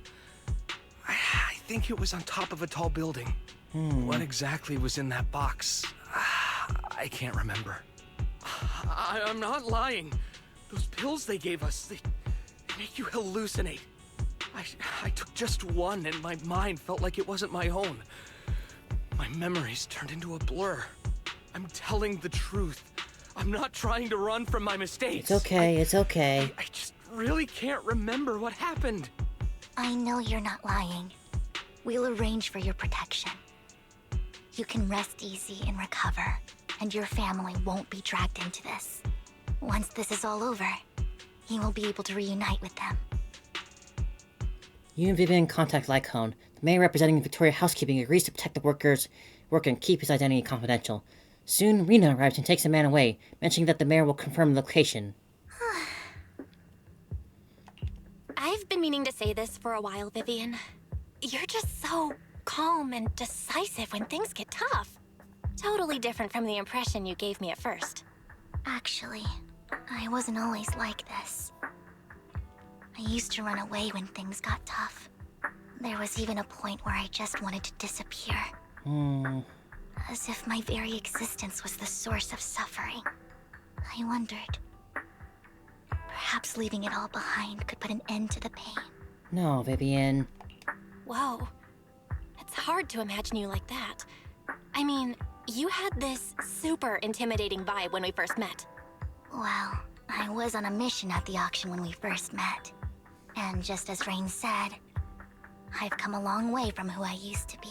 I think it was on top of a tall building. What exactly was in that box? I can't remember. I'm not lying. Those pills they gave us, they make you hallucinate. I took just one and my mind felt like it wasn't my own. My memories turned into a blur. I'm telling the truth. I'm not trying to run from my mistakes. It's okay, it's okay. I just really can't remember what happened. I know you're not lying. We'll arrange for your protection. You can rest easy and recover, and your family won't be dragged into this. Once this is all over, you will be able to reunite with them. You and Vivian contact Lycone. The mayor representing Victoria Housekeeping agrees to protect the worker and keep his identity confidential. Soon, Rena arrives and takes the man away, mentioning that the mayor will confirm the location. I've been meaning to say this for a while, Vivian. You're just so calm and decisive when things get tough. Totally different from the impression you gave me at first. Actually, I wasn't always like this. I used to run away when things got tough. There was even a point where I just wanted to disappear. As if my very existence was the source of suffering. I wondered. Perhaps leaving it all behind could put an end to the pain. No, Vivian. Whoa. It's hard to imagine you like that. I mean, you had this super intimidating vibe when we first met. Well, I was on a mission at the auction when we first met. And just as Rain said, I've come a long way from who I used to be.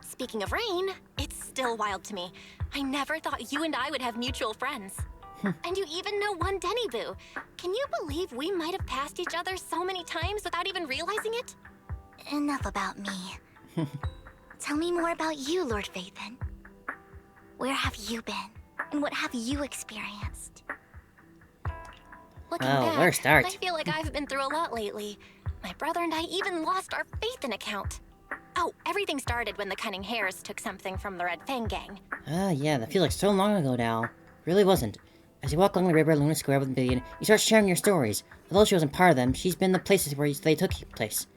Speaking of Rain, it's still wild to me. I never thought you and I would have mutual friends. And you even know one Denny Boo. Can you believe we might have passed each other so many times without even realizing it? Enough about me. Tell me more about you, Lord Phaethon. Where have you been? And what have you experienced? Looking Well, back, where to start? I feel like I've been through a lot lately. My brother and I even lost our Phaethon account. Oh, everything started when the Cunning Hares took something from the Red Fang gang. Yeah, that feels like so long ago now. Really wasn't. As you walk along the river at Luna Square with Vivian, you start sharing your stories. Although she wasn't part of them, she's been the places where they took place.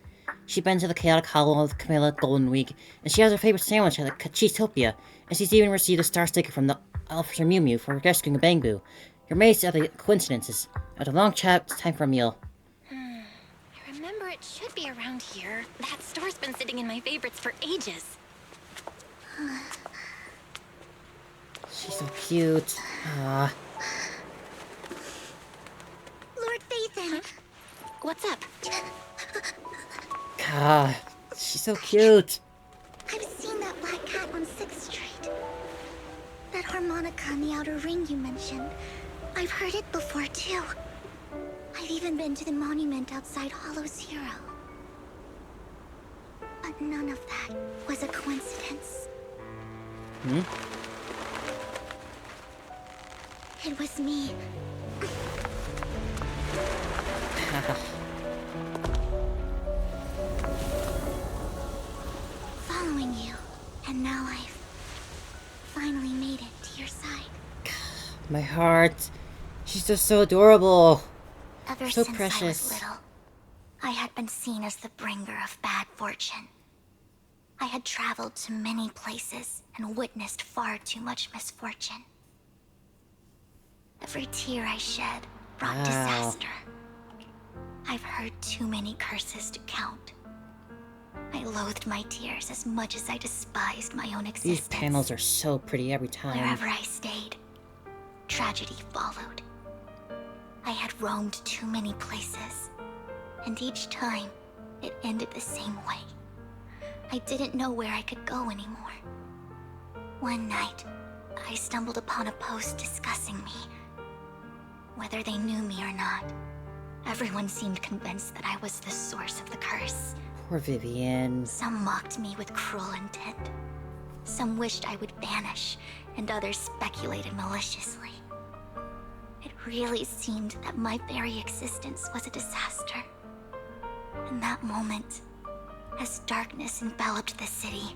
She's been to the Chaotic Hollow of Camilla Golden Week, and she has her favorite sandwich at the Cheesetopia, and she's even received a star sticker from the Officer Mew Mew for rescuing a Bangbu. You're amazed at the coincidences. After a long chat, it's time for a meal. I remember it should be around here. That store's been sitting in my favorites for ages. She's so cute. Lord Phaethon! What's up? She's so cute. I've seen that black cat on 6th Street. That harmonica in the outer ring you mentioned. I've heard it before, too. I've even been to the monument outside Hollow Zero. But none of that was a coincidence. It was me. Following you, and now I've finally made it to your side. My heart. She's just so adorable. Ever So since precious. I was little, I had been seen as the bringer of bad fortune. I had traveled to many places and witnessed far too much misfortune. Every tear I shed brought disaster. I've heard too many curses to count. I loathed my tears as much as I despised my own existence. These panels are so pretty every time. Wherever I stayed, tragedy followed. I had roamed too many places, and each time, it ended the same way. I didn't know where I could go anymore. One night, I stumbled upon a post discussing me. Whether they knew me or not, everyone seemed convinced that I was the source of the curse. Poor Vivian. Some mocked me with cruel intent. Some wished I would vanish, and others speculated maliciously. It really seemed that my very existence was a disaster. In that moment, as darkness enveloped the city,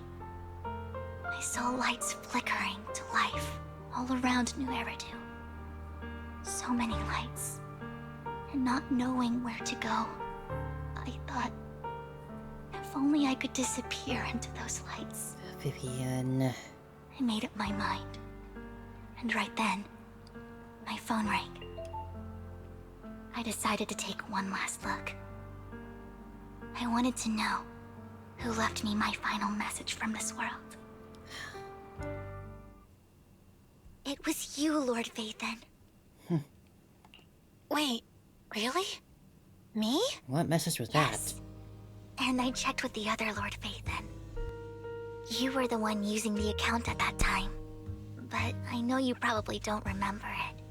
I saw lights flickering to life all around New Eridu. So many lights, and not knowing where to go, I thought, if only I could disappear into those lights. Vivian. I made up my mind. And right then, my phone rang. I decided to take one last look. I wanted to know who left me my final message from this world. It was you, Lord Phaethon. Wait, really? Me? What message was Yes. And I checked with the other Lord Phaethon. You were the one using the account at that time. But I know you probably don't remember it.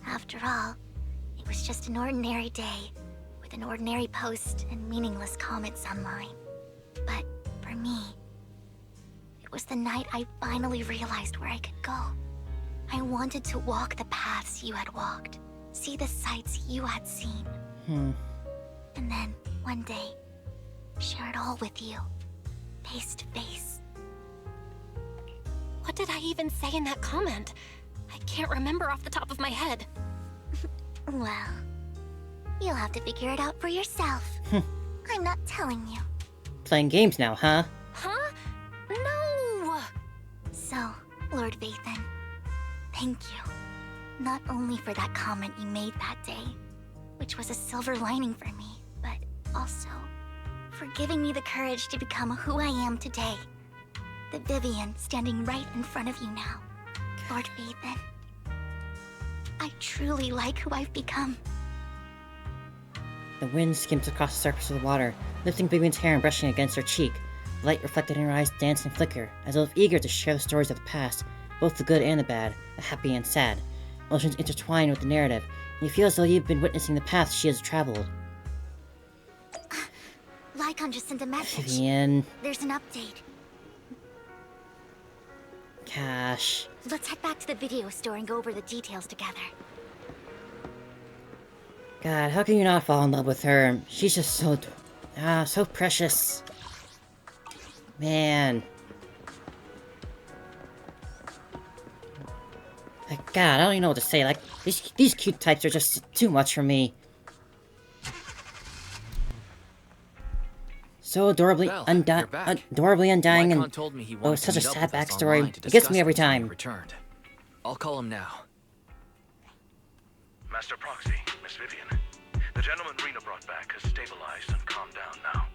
After all, it was just an ordinary day, with an ordinary post and meaningless comments online. But for me, it was the night I finally realized where I could go. I wanted to walk the paths you had walked, see the sights you had seen. And then, one day, share it all with you, face to face. What did I even say in that comment? I can't remember off the top of my head. Well, you'll have to figure it out for yourself. I'm not telling you. Playing games now, huh? Huh? No! So, Lord Phaethon, thank you. Not only for that comment you made that day, which was a silver lining for me, but also for giving me the courage to become who I am today. The Vivian standing right in front of you now. Lord Phaethon, I truly like who I've become. The wind skims across the surface of the water, lifting Vivian's hair and brushing against her cheek. The light reflected in her eyes dance and flicker, as though eager to share the stories of the past, both the good and the bad, the happy and sad. Emotions intertwine with the narrative, and you feel as though you've been witnessing the path she has traveled. Lycon just sent a message. Vivian. There's an update. Gosh. Let's head back to the video store and go over the details together. God, how can you not fall in love with her? She's just so precious. Man. Like, God, I don't even know what to say. Like, these cute types are just too much for me. So adorably adorably undying, Lycon and told me he oh, wanted such to a meet up sad with us backstory. online to It gets discuss me every things when he time. returned. I'll call him now. Master Proxy, Miss Vivian. The gentleman Rena brought back has stabilized and calmed down now.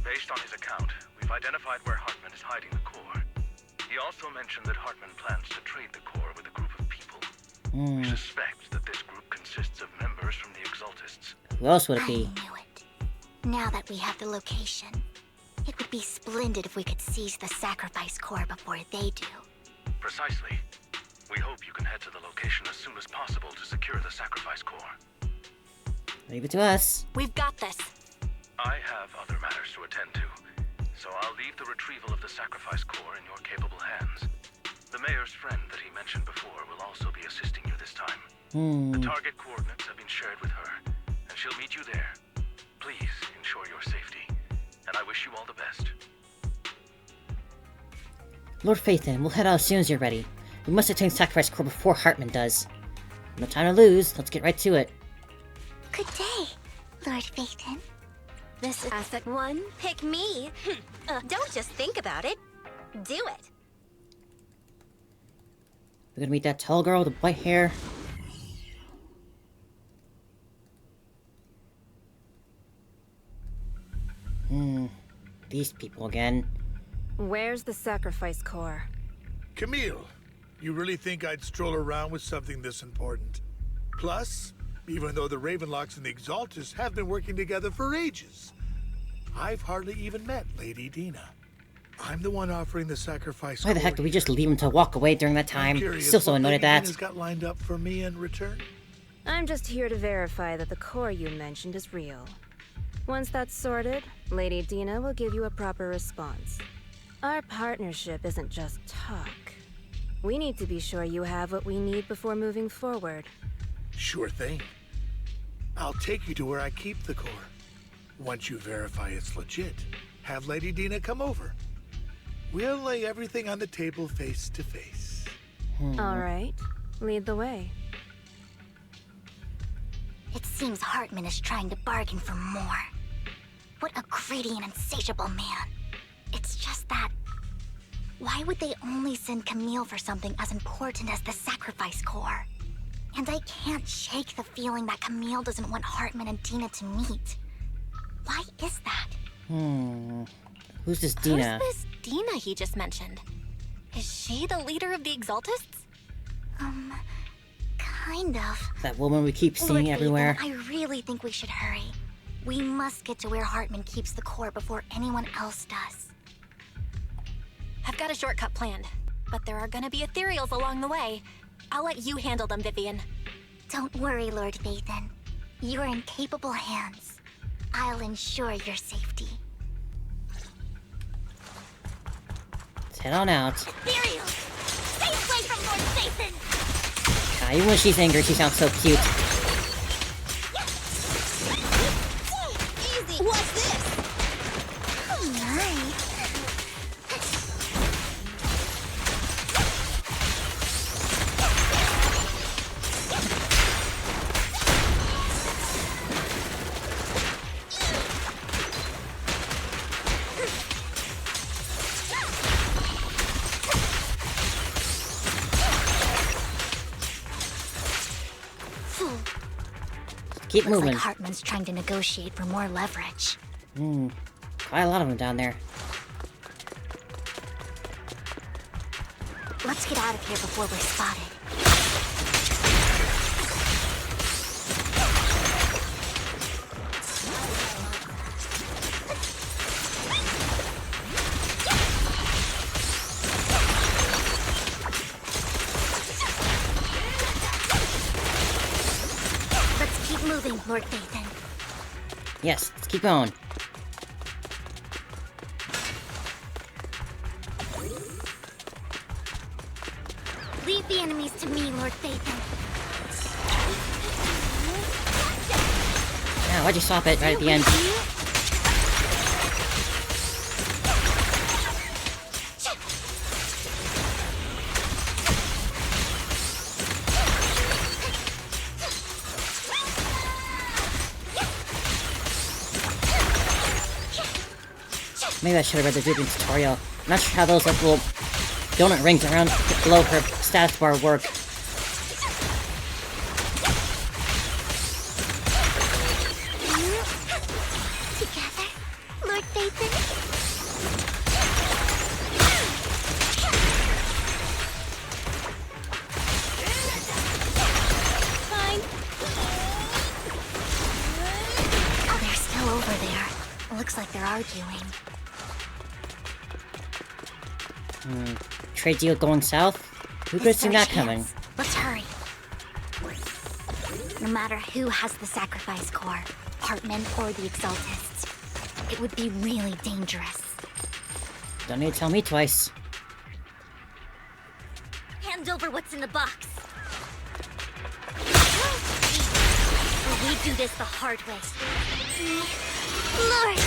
Based on his account, we've identified where Hartman is hiding the core. He also mentioned that Hartman plans to trade the core with a group of people. We suspect that this group consists of members from the Exaltists. Who else would it be? I knew it. Now that we have the location, it would be splendid if we could seize the sacrifice core before they do. Precisely. We hope you can head to the location as soon as possible to secure the sacrifice core. Leave it to us. We've got this. I have other matters to attend to, so I'll leave the retrieval of the sacrifice core in your capable hands. The mayor's friend that he mentioned before will also be assisting you this time. The target coordinates have been shared with her, and she'll meet you there. Please ensure your safety, and I wish you all the best. Lord Phaethon, we'll head out as soon as you're ready. We must attain Sacrifice Core before Hartman does. No time to lose, let's get right to it. Good day, Lord Phaethon. This is Asset 1, pick me. Don't just think about it. Do it. We're gonna meet that tall girl with the white hair. These people again. Where's the sacrifice core? Camille, you really think I'd stroll around with something this important? Plus, even though the Ravenlocks and the Exaltists have been working together for ages, I've hardly even met Lady Dina. I'm the one offering the sacrifice. Why the heck did we just leave him to walk away during that time? Still so annoyed at that. Dina's got lined up for me in return? I'm just here to verify that the core you mentioned is real. Once that's sorted, Lady Dina will give you a proper response. Our partnership isn't just talk. We need to be sure you have what we need before moving forward. Sure thing. I'll take you to where I keep the core. Once you verify it's legit, have Lady Dina come over. We'll lay everything on the table face to face. All right, lead the way. It seems Hartman is trying to bargain for more. What a greedy and insatiable man. It's just that... why would they only send Camille for something as important as the sacrifice core? And I can't shake the feeling that Camille doesn't want Hartman and Dina to meet. Why is that? Who's this Dina? Who's this Dina he just mentioned? Is she the leader of the Exaltists? Kind of. That woman we keep seeing Lord everywhere. Phaethon, I really think we should hurry. We must get to where Hartman keeps the core before anyone else does. I've got a shortcut planned, but there are gonna be ethereals along the way. I'll let you handle them, Vivian. Don't worry, Lord Phaethon. You're in capable hands. I'll ensure your safety. Let's head on out. Ethereals! Stay away from Lord Phaethon! Even when she's angry, she sounds so cute. Easy. What's this? Oh my. Keep Looks moving. like Hartman's trying to negotiate for more leverage. Quite a lot of them down there. Let's get out of here before we're spotted. Let's keep moving, Lord Phaethon. Yes, let's keep going. Leave the enemies to me, Lord Phaethon. Now, why'd you stop it right at the end? Maybe I should have read the Vivian tutorial. I'm not sure how those like little donut rings around below her status bar work. Together, Lord Phaethon. Fine. Oh, they're still over there. Looks like they're arguing. Trade deal going south? Who could have seen that coming? Let's hurry. No matter who has the sacrifice core, Hartman or the Exaltists, it would be really dangerous. Don't need to tell me twice. Hand over what's in the box. We do this the hard way. Lord!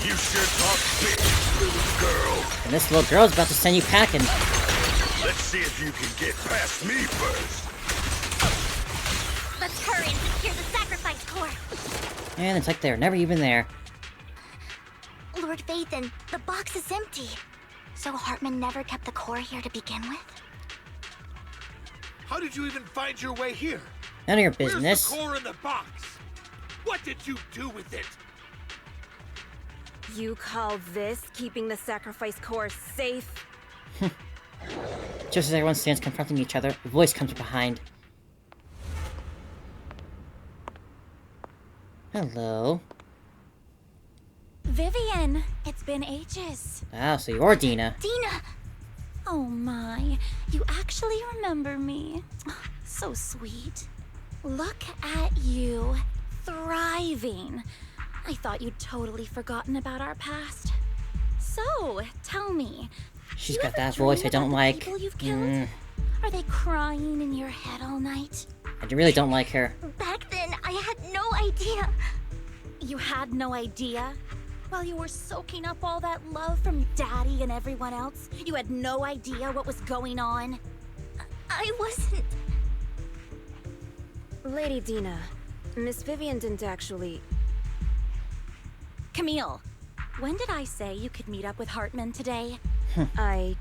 You sure talk big, little girl. And this little girl's about to send you packing. Let's see if you can get past me first. Let's hurry and secure the sacrifice core. And it's like they're never even there. Lord Phaethon, the box is empty. So Hartman never kept the core here to begin with? How did you even find your way here? None of your business. Where's the core in the box? What did you do with it? You call this keeping the sacrifice core safe? Just as everyone stands confronting each other, a voice comes from behind. Hello. Vivian, it's been ages. Ah, so you're Dina. Dina! Oh my, you actually remember me. So sweet. Look at you, thriving. I thought you'd totally forgotten about our past. So, tell me. She's got that voice I don't like. People you've killed? Are they crying in your head all night? I really don't like her. Back then, I had no idea. You had no idea? While you were soaking up all that love from Daddy and everyone else, you had no idea what was going on? I wasn't... Lady Dina, Miss Vivian didn't actually... Camille, when did I say you could meet up with Hartman today? I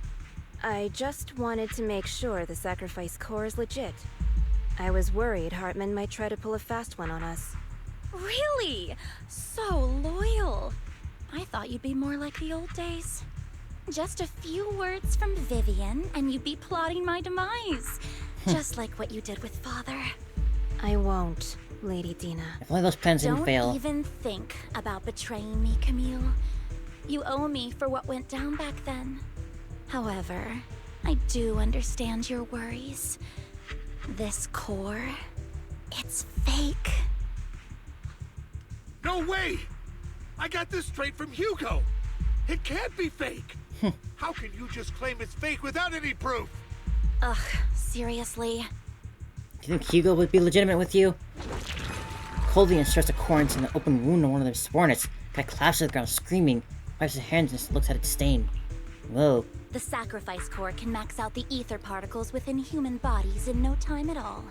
just wanted to make sure the sacrifice core is legit. I was worried Hartman might try to pull a fast one on us. Really? So loyal. I thought you'd be more like the old days. Just a few words from Vivian, and you'd be plotting my demise. Just like what you did with Father. I won't, Lady Dina. If only those plans didn't fail. Don't even think about betraying me, Camille. You owe me for what went down back then. However, I do understand your worries. This core, it's fake. No way! I got this straight from Hugo. It can't be fake. How can you just claim it's fake without any proof? Ugh, seriously? Do you think Hugo would be legitimate with you? Coldly inserts a core into an open wound on one of the subordinates. Guy collapses to the ground screaming, wipes his hands and looks at it disdain. Whoa. The sacrifice core can max out the ether particles within human bodies in no time at all.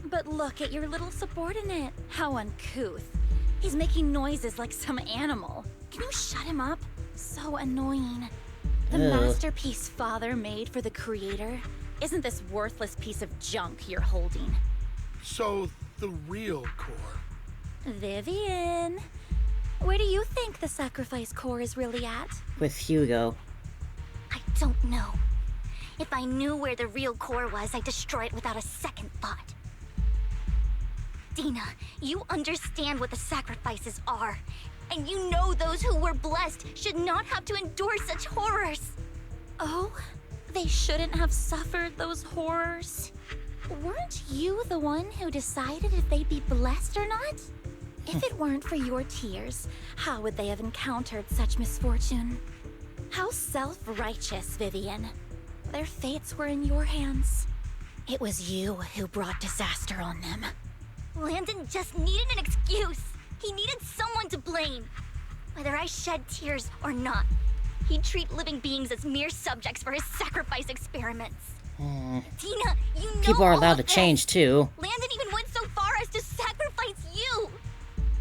But look at your little subordinate. How uncouth. He's making noises like some animal. Can you shut him up? So annoying. The masterpiece Father made for the Creator isn't this worthless piece of junk you're holding. So, the real core? Vivian, where do you think the sacrifice core is really at? With Hugo. I don't know. If I knew where the real core was, I'd destroy it without a second thought. Dina, you understand what the sacrifices are. And you know those who were blessed should not have to endure such horrors. Oh, they shouldn't have suffered those horrors. Weren't you the one who decided if they'd be blessed or not? If it weren't for your tears, how would they have encountered such misfortune? How self-righteous, Vivian. Their fates were in your hands. It was you who brought disaster on them. Landon just needed an excuse. He needed someone to blame. Whether I shed tears or not, he'd treat living beings as mere subjects for his sacrifice experiments. Dina, you know People are all allowed to of this. change too. Landon even went so far as to sacrifice you.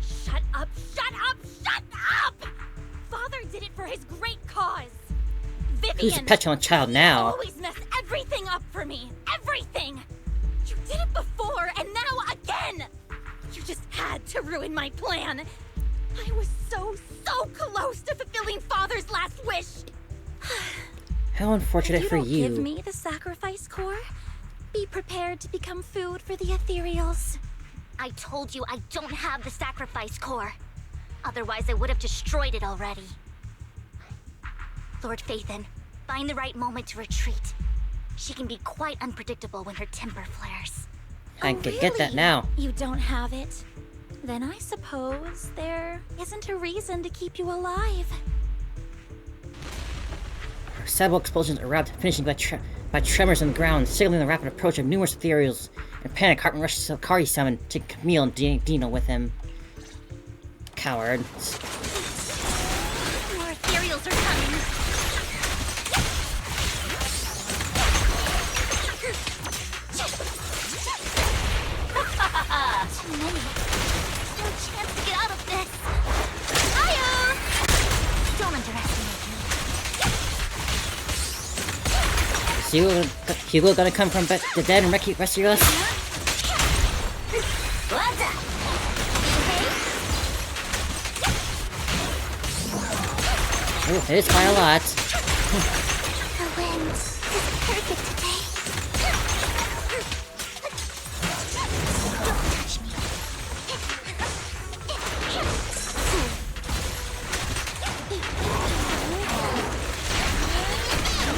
Shut up, shut up, shut up! Father did it for his great cause. Vivian, Who's a petulant child you now? always mess everything up for me. Everything! You did it before, and now again! You just had to ruin my plan. I was so close to fulfilling Father's last wish. How unfortunate If for you don't you. give me the sacrifice core, be prepared to become food for the ethereals. I told you I don't have the sacrifice core. Otherwise, I would have destroyed it already. Lord Phaethon, find the right moment to retreat. She can be quite unpredictable when her temper flares. I could get that now. You don't have it? Then I suppose there isn't a reason to keep you alive. Several explosions erupt, finishing by tremors on the ground, signaling the rapid approach of numerous ethereals. In panic, Hartman rushes to Kari summon, taking Camille and Dino with him. Coward. More ethereals are coming. Too many. No chance to get out of this. Hiya! Don't underestimate me. Is Hugo gonna come from the dead and rescue us? Oh, it is quite a lot. The wind is perfect today. Don't touch me.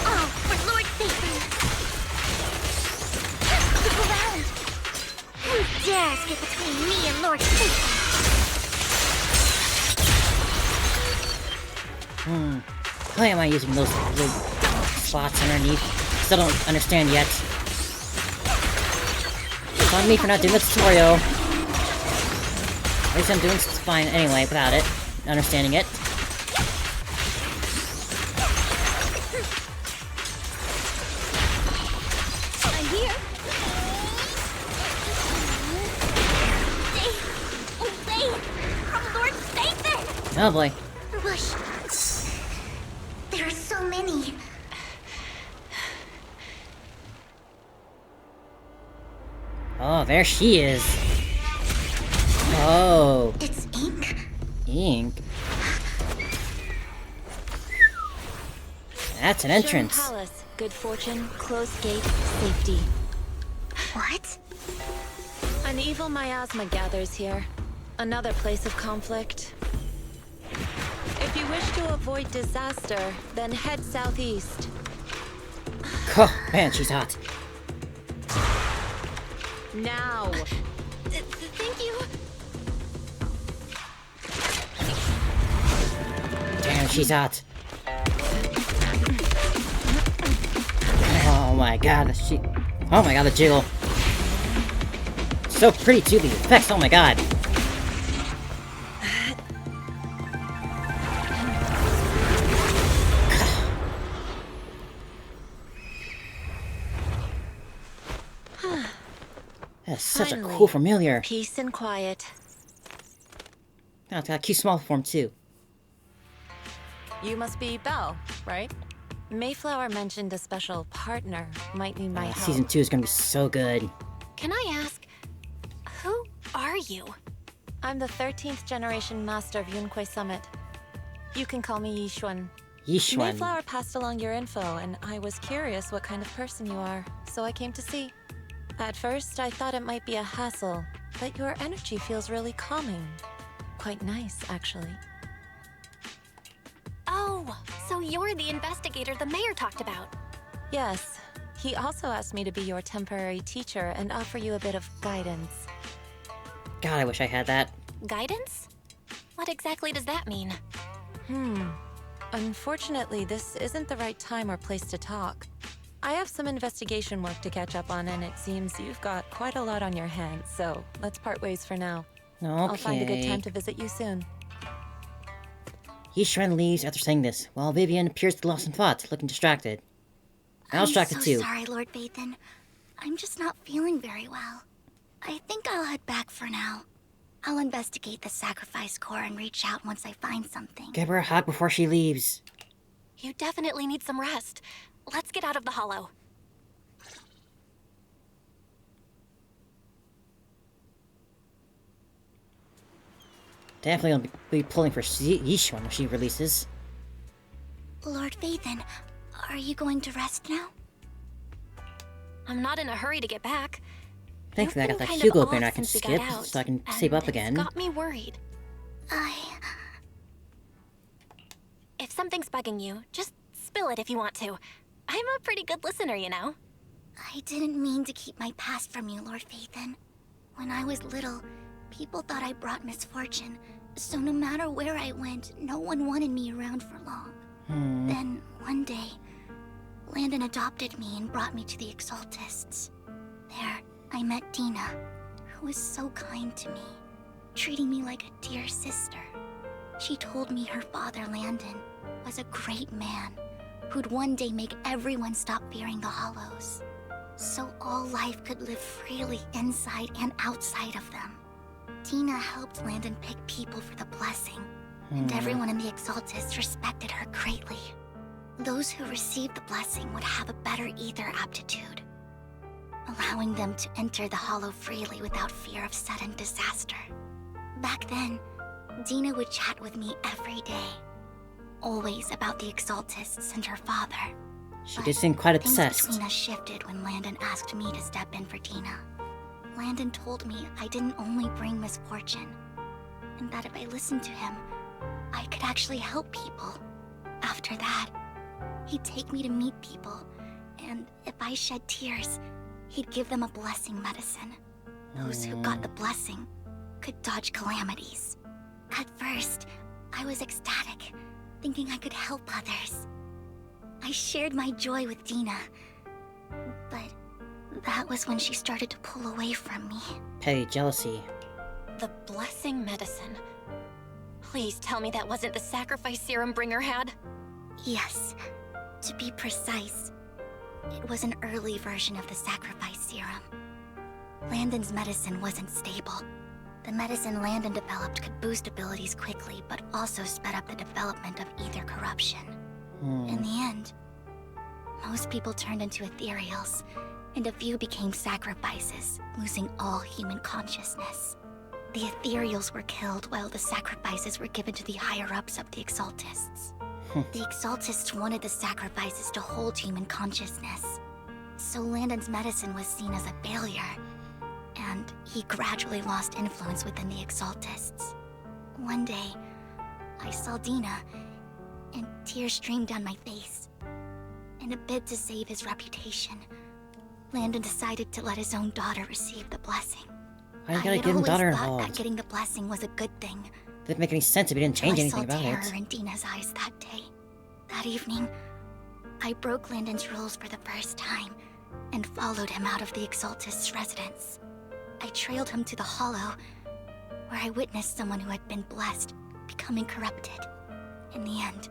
Oh, for Lord Phaethon. Look around. Who dares get between me and Lord Phaethon? Why am I using those blue spots underneath? Still don't understand yet. It's on me for not doing the tutorial. At least I'm doing fine anyway without it. Understanding it. I'm here. Stay away from Lord Phaethon! Oh boy. Rush. There are so many. Oh, there she is. Oh. It's ink. Ink? That's an entrance. Sherman Palace, good fortune, closed gate, safety. What? An evil miasma gathers here. Another place of conflict. If you wish to avoid disaster, then head southeast. Oh, man, she's hot. Now! Thank you. Damn, she's hot. Oh my god, oh my god, the jiggle. So pretty too, the effects, oh my god. That's such a cool familiar. Peace and quiet. Oh, it's got a cute small form too. You must be Belle, right? Mayflower mentioned a special partner might need my help. Season 2 is gonna be so good. Can I ask, who you? I'm the 13th generation master of Yunque Summit. You can call me Yishuan. Yishuan. Mayflower passed along your info, and I was curious what kind of person you are, so I came to see. At first, I thought it might be a hassle, but your energy feels really calming. Quite nice, actually. Oh, so you're the investigator the mayor talked about. Yes. He also asked me to be your temporary teacher and offer you a bit of guidance. God, I wish I had that. Guidance? What exactly does that mean? Unfortunately, this isn't the right time or place to talk. I have some investigation work to catch up on, and it seems you've got quite a lot on your hands, so let's part ways for now. Okay. I'll find a good time to visit you soon. Yishuan leaves after saying this, while Vivian appears to be lost in thought, looking distracted. I was distracted too. I'm so sorry, Lord Phaethon. I'm just not feeling very well. I think I'll head back for now. I'll investigate the sacrifice core and reach out once I find something. Give her a hug before she leaves. You definitely need some rest. Let's get out of the hollow. Definitely gonna be pulling for Yishuan when she releases. Lord Phaethon, are you going to rest now? I'm not in a hurry to get back. Thankfully, I got that Hugo banner I can skip, so I can save up again. Got me worried. If something's bugging you, just spill it if you want to. I'm a pretty good listener, you know. I didn't mean to keep my past from you, Lord Phaethon. When I was little, people thought I brought misfortune, so no matter where I went, no one wanted me around for long. Then, one day, Landon adopted me and brought me to the Exaltists. There, I met Dina, who was so kind to me, treating me like a dear sister. She told me her father, Landon, was a great man who'd one day make everyone stop fearing the Hollows, so all life could live freely inside and outside of them. Dina helped Landon pick people for the blessing, and everyone in the Exaltists respected her greatly. Those who received the blessing would have a better ether aptitude, allowing them to enter the Hollow freely without fear of sudden disaster. Back then, Dina would chat with me every day, always about the Exaltists and her father. She did seem quite obsessed. Things between us shifted when Landon asked me to step in for Dina. Landon told me I didn't only bring misfortune, and that if I listened to him, I could actually help people. After that, he'd take me to meet people, and if I shed tears, he'd give them a blessing medicine. Those who got the blessing could dodge calamities. At first, I was ecstatic, thinking I could help others. I shared my joy with Dina, but that was when she started to pull away from me. Petty jealousy. The blessing medicine. Please tell me that wasn't the sacrifice serum Bringer had? Yes. To be precise, it was an early version of the sacrifice serum. Landon's medicine wasn't stable. The medicine Landon developed could boost abilities quickly, but also sped up the development of ether corruption. In the end, most people turned into ethereals, and a few became sacrifices, losing all human consciousness. The ethereals were killed while the sacrifices were given to the higher-ups of the Exaltists. The Exaltists wanted the sacrifices to hold human consciousness, so Landon's medicine was seen as a failure, and he gradually lost influence within the Exaltists. One day, I saw Dina, and tears streamed down my face. In a bid to save his reputation, Landon decided to let his own daughter receive the blessing. Why you gotta get his daughter I thought involved? that getting the blessing was a good thing. Didn't make any sense if he didn't change anything about I saw terror it. in Dina's eyes that day. That evening, I broke Landon's rules for the first time and followed him out of the Exaltist's residence. I trailed him to the Hollow, where I witnessed someone who had been blessed becoming corrupted. In the end,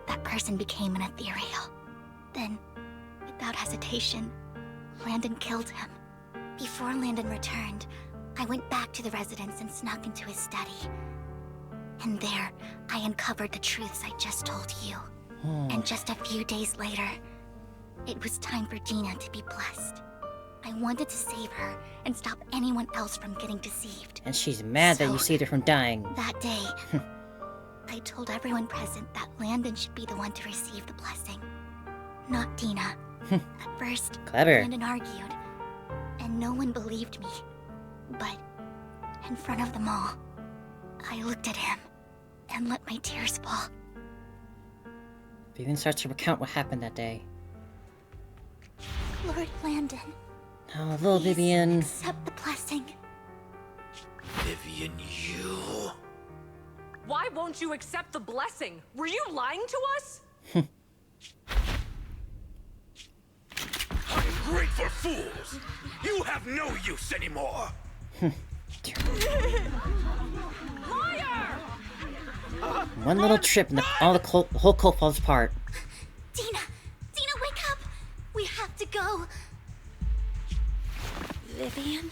that person became an ethereal. Then, without hesitation, Landon killed him. Before Landon returned, I went back to the residence and snuck into his study. And there, I uncovered the truths I just told you. And just a few days later, it was time for Dina to be blessed. I wanted to save her and stop anyone else from getting deceived. And she's mad that you saved her from dying. That day, I told everyone present that Landon should be the one to receive the blessing, not Dina. At first, Clever. Landon argued, and no one believed me. But in front of them all, I looked at him and let my tears fall. Vivian starts to recount what happened that day. Lord Landon, Oh, little Vivian. accept the blessing. Vivian, you... Why won't you accept the blessing? Were you lying to us? Ungrateful fools! You have no use anymore! Liar! One little trip and the whole cult falls apart. Dina, wake up! We have to go. Vivian,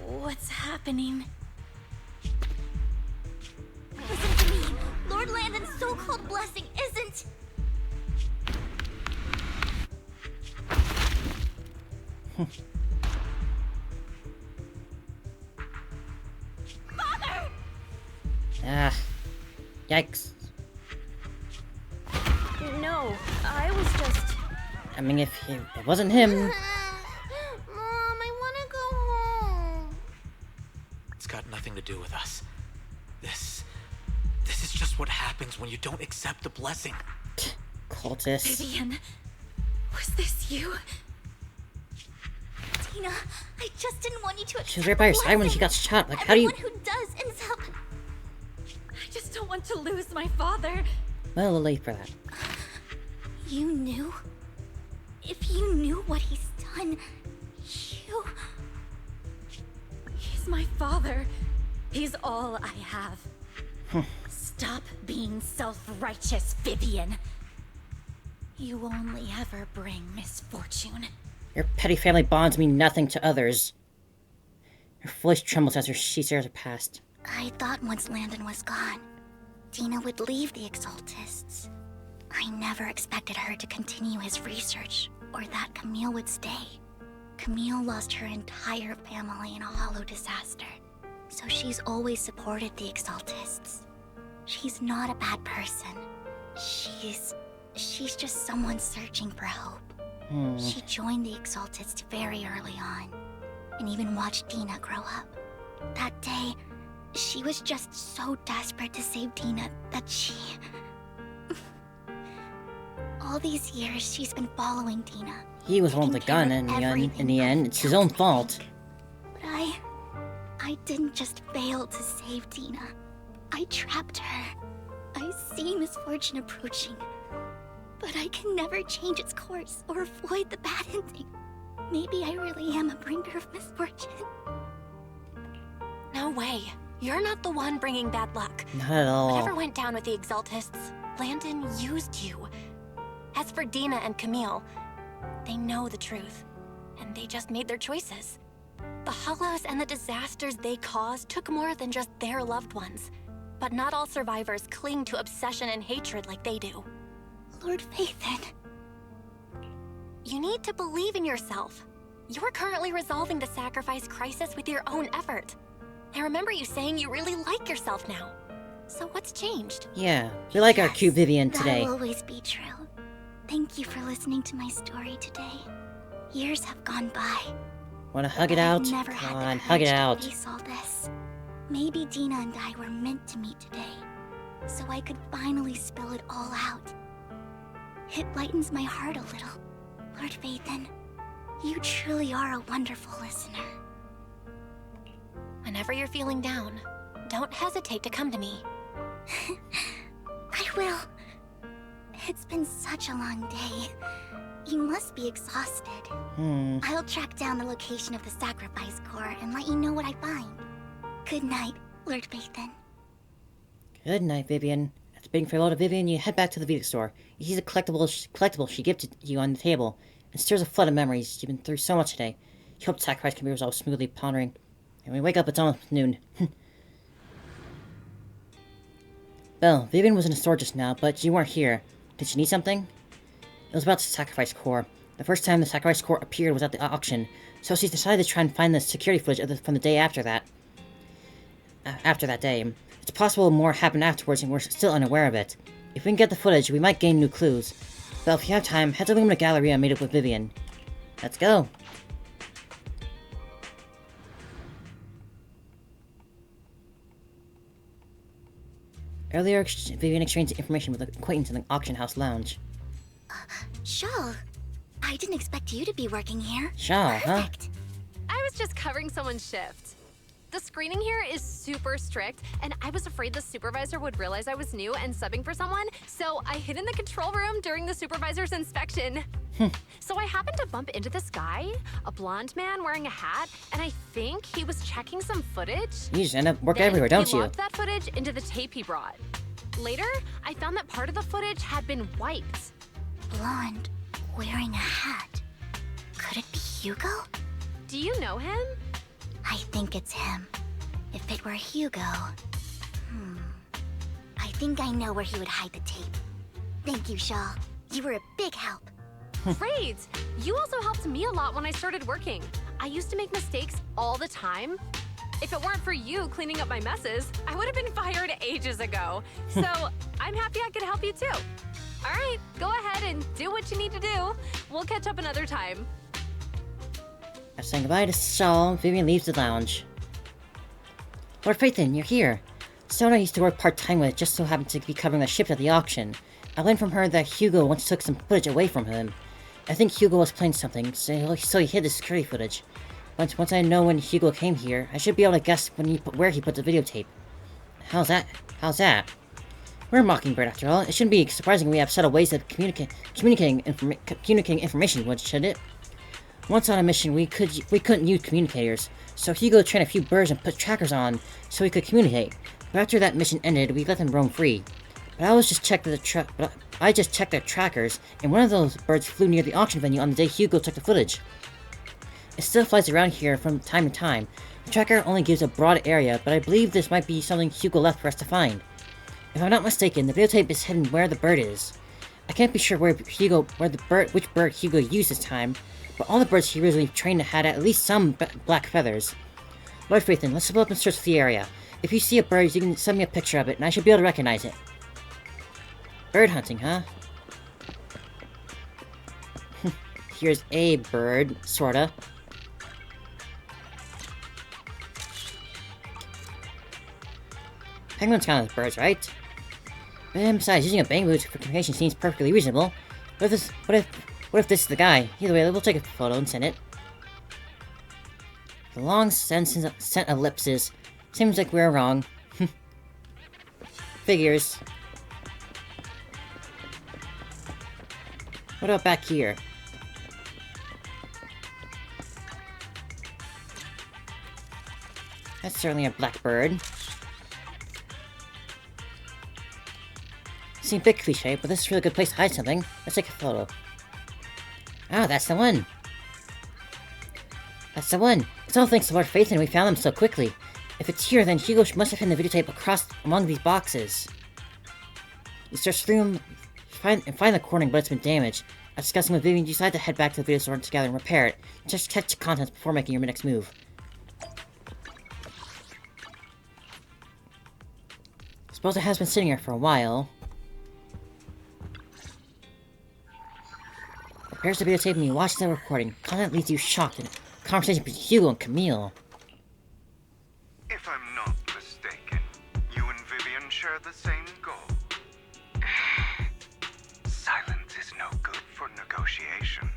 what's happening? Listen to me. Lord Landon's so-called blessing isn't... Father! Ah. Yikes. No, I was just... I mean, if it wasn't him... Mom, I want to go home. It's got nothing to do with us. This is just what happens when you don't accept the blessing. Cultist. Vivian, was this you? Dina, I just didn't want you to accept She was right by her side when she got shot. Like, how do you... Everyone who does ends up... I just don't want to lose my father. Well, a little late for that. You knew? If you knew what he's done, you... He's my father. He's all I have. Stop being self-righteous, Vivian. You only ever bring misfortune. Your petty family bonds mean nothing to others. Her voice trembles as she stares her past. I thought once Landon was gone, Dina would leave the Exaltists. I never expected her to continue his research, or that Camille would stay. Camille lost her entire family in a hollow disaster, so she's always supported the Exaltists. She's not a bad person. She's just someone searching for hope. She joined the Exaltists very early on, and even watched Dina grow up. That day, she was just so desperate to save Dina that she... All these years, she's been following Dina. He was one with the gun, and in the end, it's his own fault. But I didn't just fail to save Dina. I trapped her. I see misfortune approaching, but I can never change its course or avoid the bad ending. Maybe I really am a bringer of misfortune. No way. You're not the one bringing bad luck. Not at all. Whatever went down with the Exaltists, Landon used you. As for Dina and Camille, they know the truth, and they just made their choices. The Hollows and the disasters they caused took more than just their loved ones. But not all survivors cling to obsession and hatred like they do. Lord Phaethon. You need to believe in yourself. You're currently resolving the sacrifice crisis with your own effort. I remember you saying you really like yourself now. So what's changed? Yeah, we like our cute Vivian today. That'll always be true. Thank you for listening to my story today. Years have gone by. Wanna hug it out? Never Come had on, the hug it courage to out. face all this. Maybe Dina and I were meant to meet today, so I could finally spill it all out. It lightens my heart a little. Lord Phaethon, you truly are a wonderful listener. Whenever you're feeling down, don't hesitate to come to me. I will. It's been such a long day. You must be exhausted. I'll track down the location of the sacrifice core and let you know what I find. Good night, Lord Phaethon. Good night, Vivian. After being farewell to Vivian, you head back to the Vita store. You see the collectible she gifted you on the table, and stirs a flood of memories. You've been through so much today. You hope the sacrifice can be resolved smoothly, pondering. And when you wake up, it's almost noon. Well, Vivian was in the store just now, but you weren't here. Did she need something? It was about the sacrifice core. The first time the Sacrifice Court appeared was at the auction, so she decided to try and find the security footage from the day after that. After that day. It's possible more happened afterwards and we're still unaware of it. If we can get the footage, we might gain new clues. But if you have time, head to Lumina Galleria and meet up with Vivian. Let's go! Earlier, Vivian exchanged information with an acquaintance in the auction house lounge. Shaw, I didn't expect you to be working here. Shaw, huh? I was just covering someone's shift. The screening here is super strict, and I was afraid the supervisor would realize I was new and subbing for someone, so I hid in the control room during the supervisor's inspection. So I happened to bump into this guy, a blonde man wearing a hat, and I think he was checking some footage. You just end up working everywhere, don't you? He logged that footage into the tape he brought. Later, I found that part of the footage had been wiped. Blonde, wearing a hat. Could it be Hugo? Do you know him? I think it's him. If it were Hugo... I think I know where he would hide the tape. Thank you, Shaw. You were a big help. Great! You also helped me a lot when I started working. I used to make mistakes all the time. If it weren't for you cleaning up my messes, I would have been fired ages ago. So I'm happy I could help you too. All right, go ahead and do what you need to do. We'll catch up another time. After saying goodbye to Shaw, Vivian leaves the lounge. Lord Phaethon, you're here. Someone I used to work part-time with just so happened to be covering the shift at the auction. I learned from her that Hugo once took some footage away from him. I think Hugo was playing something, so he hid the security footage. Once I know when Hugo came here, I should be able to guess where he put the videotape. How's that? We're Mockingbird after all. It shouldn't be surprising we have subtle ways of communicating information, should it? Once on a mission, we couldn't use communicators, so Hugo trained a few birds and put trackers on so we could communicate. But after that mission ended, we let them roam free. But I just checked their trackers, and one of those birds flew near the auction venue on the day Hugo took the footage. It still flies around here from time to time. The tracker only gives a broad area, but I believe this might be something Hugo left for us to find. If I'm not mistaken, the videotape is hidden where the bird is. I can't be sure which bird Hugo used this time, but all the birds he originally trained had at least some black feathers. Lord Phaethon, let's split up and search the area. If you see a bird, you can send me a picture of it, and I should be able to recognize it. Bird hunting, huh? Here's a bird, sorta. Penguins count as birds, right? And besides, using a bamboo for communication seems perfectly reasonable. What if this is the guy? Either way, we'll take a photo and send it. The long sent ellipses. Seems like we're wrong. Figures. What about back here? That's certainly a black bird. Seems a bit cliche, but this is a really good place to hide something. Let's take a photo. Ah, that's the one. That's the one. It's all thanks to Lord Phaethon we found them so quickly. If it's here, then Hugo must have hidden the videotape among these boxes. You search through them find the recording, but it's been damaged. After discussing with Vivian, you decide to head back to the video store together and repair it. Just check the contents before making your next move. Suppose it has been sitting here for a while. Here's the videotape and you watch the recording. Content leaves you shocked in a conversation between Hugo and Camille. If I'm not mistaken, you and Vivian share the same goal. Silence is no good for negotiation.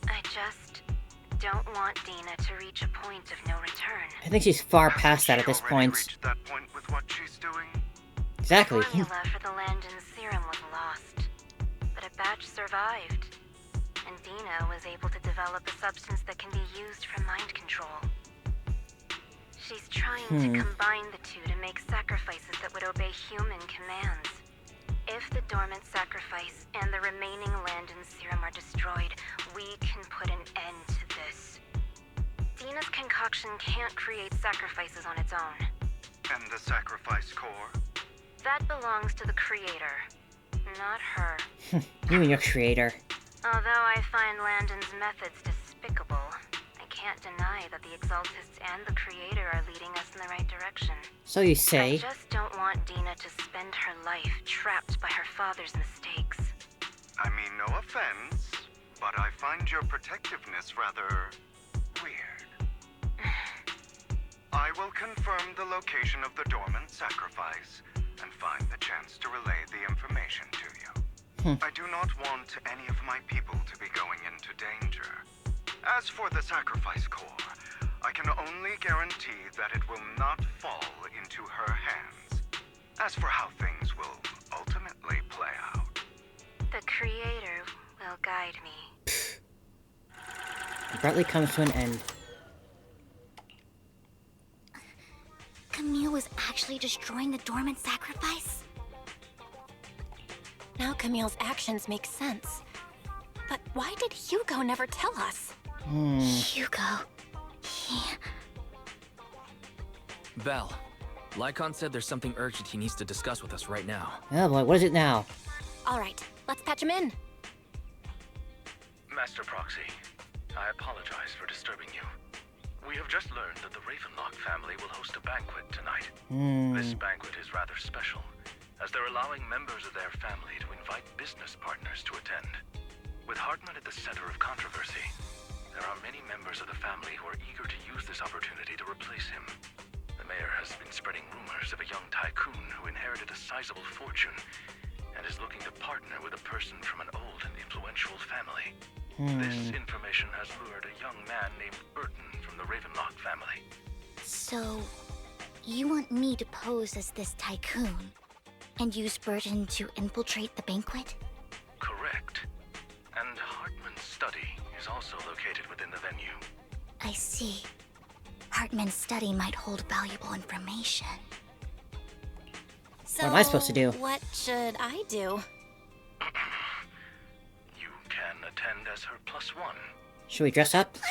I just don't want Dina to reach a point of no return. I think she's far past that at this point. Reached that point with what she's doing? Exactly. The formula for the Landon serum was lost, but a batch survived, and Dina was able to develop a substance that can be used for mind control. She's trying to combine the two to make sacrifices that would obey human commands. If the dormant sacrifice and the remaining Landon serum are destroyed, we can put an end to this. Dina's concoction can't create sacrifices on its own. And the sacrifice core? That belongs to the creator, not her. You and your creator. Although I find Landon's methods despicable, I can't deny that the Exaltists and the Creator are leading us in the right direction. So you say. I just don't want Dina to spend her life trapped by her father's mistakes. I mean, no offense, but I find your protectiveness rather weird. I will confirm the location of the dormant sacrifice and find the chance to relay the information to you. I do not want any of my people to be going into danger. As for the sacrifice core, I can only guarantee that it will not fall into her hands. As for how things will ultimately play out, the Creator will guide me. Abruptly comes to an end. Camille was actually destroying the dormant sacrifice? Now Camille's actions make sense. But why did Hugo never tell us? Hugo... Val, Lycon said there's something urgent he needs to discuss with us right now. Oh boy, what is it now? Alright, let's patch him in. Master Proxy, I apologize for disturbing you. We have just learned that the Ravenlock family will host a banquet tonight. This banquet is rather special, as they're allowing members of their family to invite business partners to attend. With Hartman at the center of controversy, there are many members of the family who are eager to use this opportunity to replace him. The mayor has been spreading rumors of a young tycoon who inherited a sizable fortune and is looking to partner with a person from an old and influential family. This information has lured a young man named Burton from the Ravenlock family. So, you want me to pose as this tycoon and use Burton to infiltrate the banquet? Correct. And Hartman's study is also located within the venue. I see. Hartman's study might hold valuable information. So, what am I supposed to do? What should I do? You can attend as her +1. Should we dress up? +1!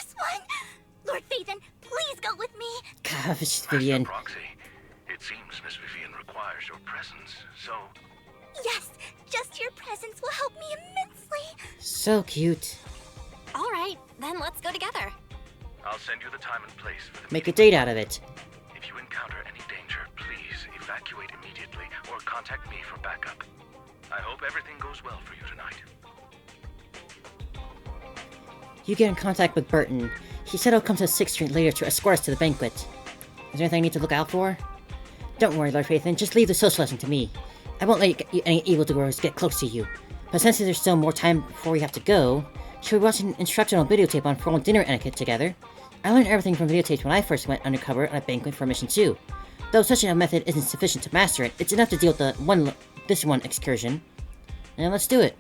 Lord Phaethon, please go with me! Gosh, Vivian. Master Proxy, it seems Miss Vivian requires your presence, so... Yes, just your presence will help me immensely! So cute. Alright, then let's go together. I'll send you the time and place for the Make a date out of it. If you encounter any danger, please evacuate immediately or contact me for backup. I hope everything goes well for you tonight. You get in contact with Burton. He said he'll come to 6th Street later to escort us to the banquet. Is there anything I need to look out for? Don't worry, Lord Phaethon, just leave the socializing to me. I won't let any evildoers get close to you. But since there's still more time before we have to go, should we watch an instructional videotape on formal dinner etiquette together? I learned everything from videotapes when I first went undercover on a banquet for Mission 2. Though such a method isn't sufficient to master it, it's enough to deal with this one excursion. And let's do it.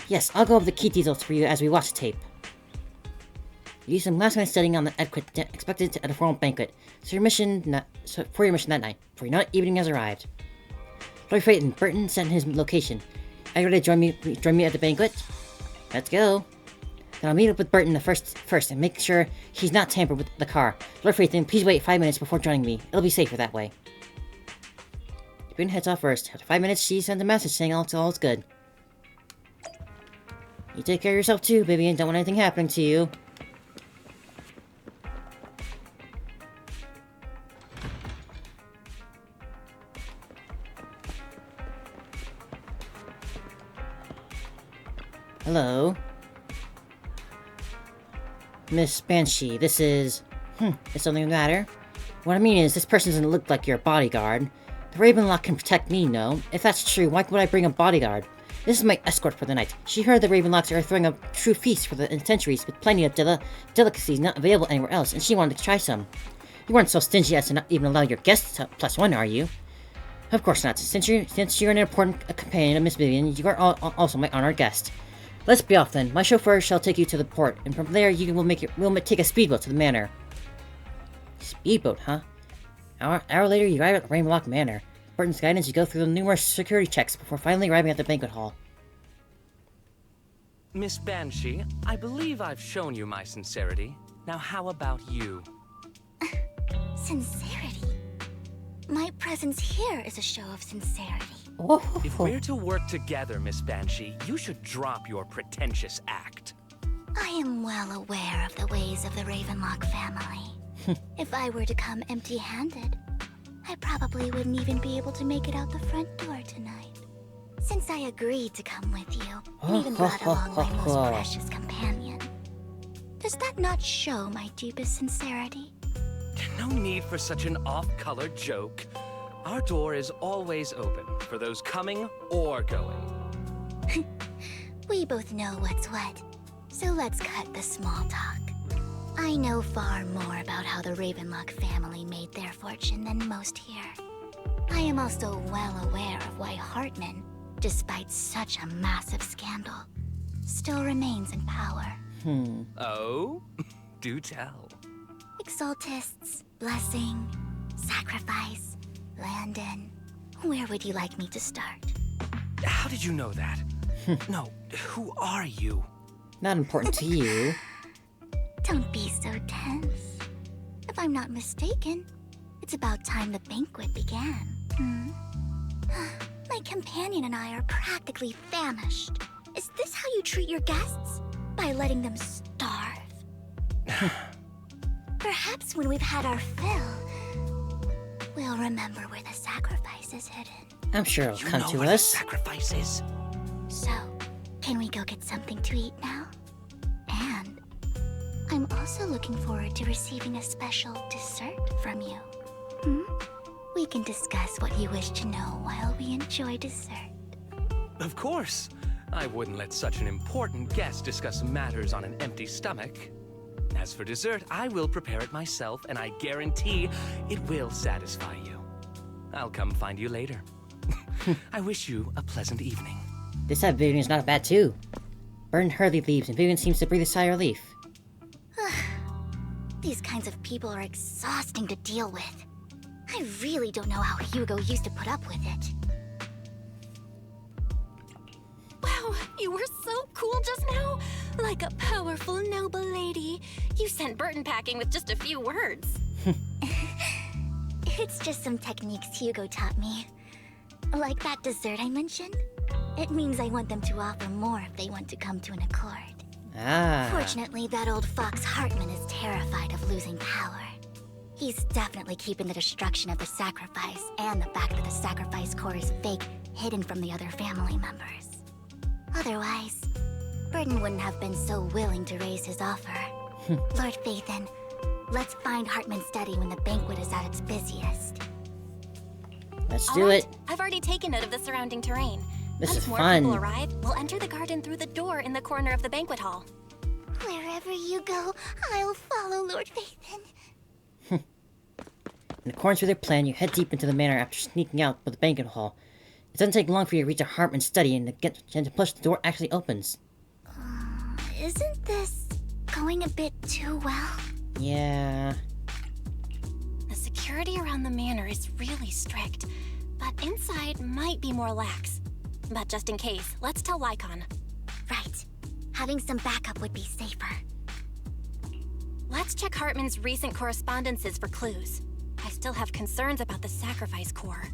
Yes, I'll go over the key details for you as we watch the tape. You do some last-minute studying on the etiquette expected at a formal banquet, for your mission that night, for your night evening has arrived. Lord Phaethon, Burton sent his location. Are you ready to join me at the banquet? Let's go. Then I'll meet up with Burton first and make sure he's not tampered with the car. Lord Phaethon, please wait 5 minutes before joining me. It'll be safer that way. Burton heads off first. After 5 minutes, she sends a message saying all's good. You take care of yourself too, Vivian. Don't want anything happening to you. Hello. Miss Banshee, this is... is something the matter? What I mean is, this person doesn't look like your bodyguard. The Ravenlock can protect me, no? If that's true, why would I bring a bodyguard? This is my escort for the night. She heard the Ravenlocks are throwing a true feast for the centuries with plenty of delicacies not available anywhere else, and she wanted to try some. You weren't so stingy as to not even allow your guests to +1, are you? Of course not. Since you're an important companion of Miss Vivian, you are also my honored guest. Let's be off then. My chauffeur shall take you to the port, and from there we'll take a speedboat to the manor. Speedboat, huh? Hour later, you arrive at Ravenlock Manor. Burton's guidance, you go through the numerous security checks before finally arriving at the banquet hall. Miss Banshee, I believe I've shown you my sincerity. Now how about you? Sincerity? My presence here is a show of sincerity. If we're to work together, Miss Banshee, you should drop your pretentious act. I am well aware of the ways of the Ravenlock family. If I were to come empty-handed, I probably wouldn't even be able to make it out the front door tonight. Since I agreed to come with you, and even brought along my most precious companion, does that not show my deepest sincerity? No need for such an off-color joke. Our door is always open for those coming or going. We both know what's what, so let's cut the small talk. I know far more about how the Ravenlock family made their fortune than most here. I am also well aware of why Hartman, despite such a massive scandal, still remains in power. Oh? Do tell. Exaltists, blessing, sacrifice, Landon. Where would you like me to start? How did you know that? No, who are you? Not important to you. Don't be so tense. If I'm not mistaken, it's about time the banquet began. My companion and I are practically famished. Is this how you treat your guests? By letting them starve? Perhaps when we've had our fill, we'll remember where the sacrifice is hidden. I'm sure it'll come to us. Sacrifices. So, can we go get something to eat now? And I'm also looking forward to receiving a special dessert from you. We can discuss what you wish to know while we enjoy dessert. Of course. I wouldn't let such an important guest discuss matters on an empty stomach. As for dessert, I will prepare it myself, and I guarantee it will satisfy you. I'll come find you later. I wish you a pleasant evening. This side of Vivian's not bad too. Burden hardly leaves, and Vivian seems to breathe a sigh of relief. These kinds of people are exhausting to deal with. I really don't know how Hugo used to put up with it. Wow, you were so cool just now. Like a powerful, noble lady. You sent Burton packing with just a few words. It's just some techniques Hugo taught me. Like that dessert I mentioned. It means I want them to offer more if they want to come to an accord. Fortunately, that old fox Hartman is terrified of losing power. He's definitely keeping the destruction of the sacrifice and the fact that the sacrifice core is fake hidden from the other family members. Otherwise, Burton wouldn't have been so willing to raise his offer. Lord Phaethon, let's find Hartman's study when the banquet is at its busiest. Let's do it. I've already taken note of the surrounding terrain. This Once is more fun. people arrive, we'll enter the garden through the door in the corner of the banquet hall. Wherever you go, I'll follow, Lord Phaethon. In accordance with their plan, you head deep into the manor after sneaking out of the banquet hall. It doesn't take long for you to reach a Hartman's study and to push the door actually opens. Isn't this going a bit too well? Yeah. The security around the manor is really strict, but inside might be more lax. But just in case, let's tell Lycon. Right. Having some backup would be safer. Let's check Hartman's recent correspondences for clues. I still have concerns about the sacrifice core.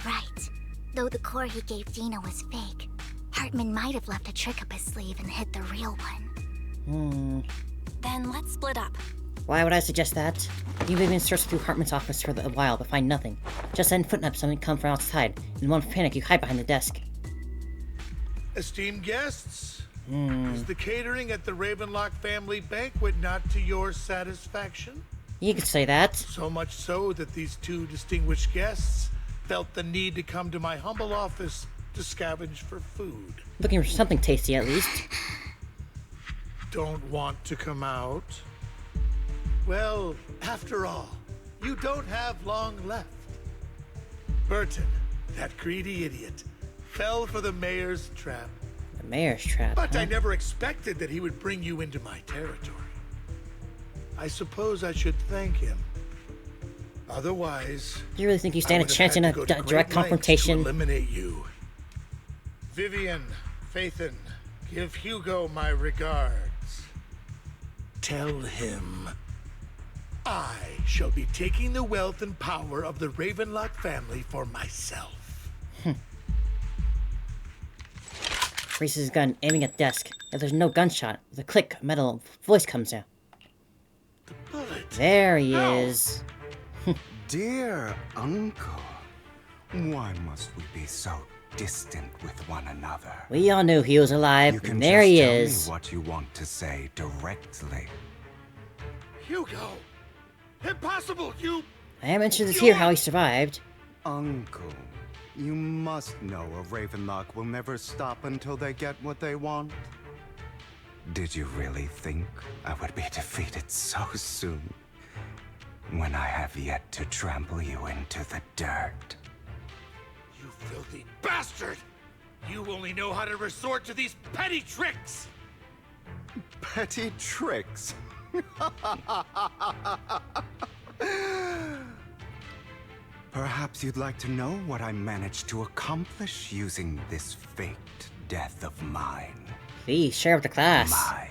Right. Though the core he gave Dina was fake, Hartman might have left a trick up his sleeve and hid the real one. Then let's split up. Why would I suggest that? You Vivian searched through Hartman's office for a while, but find nothing. Just then footsteps suddenly come from outside. In one panic, you hide behind the desk. Esteemed guests, is the catering at the Ravenlock family banquet not to your satisfaction? You could say that. So much so that these two distinguished guests felt the need to come to my humble office to scavenge for food. Looking for something tasty, at least. Don't want to come out? Well, after all, you don't have long left. Burton, that greedy idiot, fell for the mayor's trap. The mayor's trap, But huh? I never expected that he would bring you into my territory. I suppose I should thank him. Otherwise, Do you really think you stand a I would have chance in had a to go to great direct lengths confrontation? to eliminate you. Vivian, Phaethon, give Hugo my regards. Tell him I shall be taking the wealth and power of the Ravenlock family for myself. Raises his gun, aiming at the desk. If there's no gunshot, with a click, a metal voice comes out. There he is. Dear uncle, why must we be so distant with one another? We all knew he was alive, You can and there just he tell is. me what you want to say directly. Hugo! Impossible! You... I am interested to hear how he survived. Uncle, you must know a Ravenlock will never stop until they get what they want. Did you really think I would be defeated so soon? When I have yet to trample you into the dirt. You filthy bastard! You only know how to resort to these petty tricks! Petty tricks? Perhaps you'd like to know what I managed to accomplish using this faked death of mine. Please, share with the class. My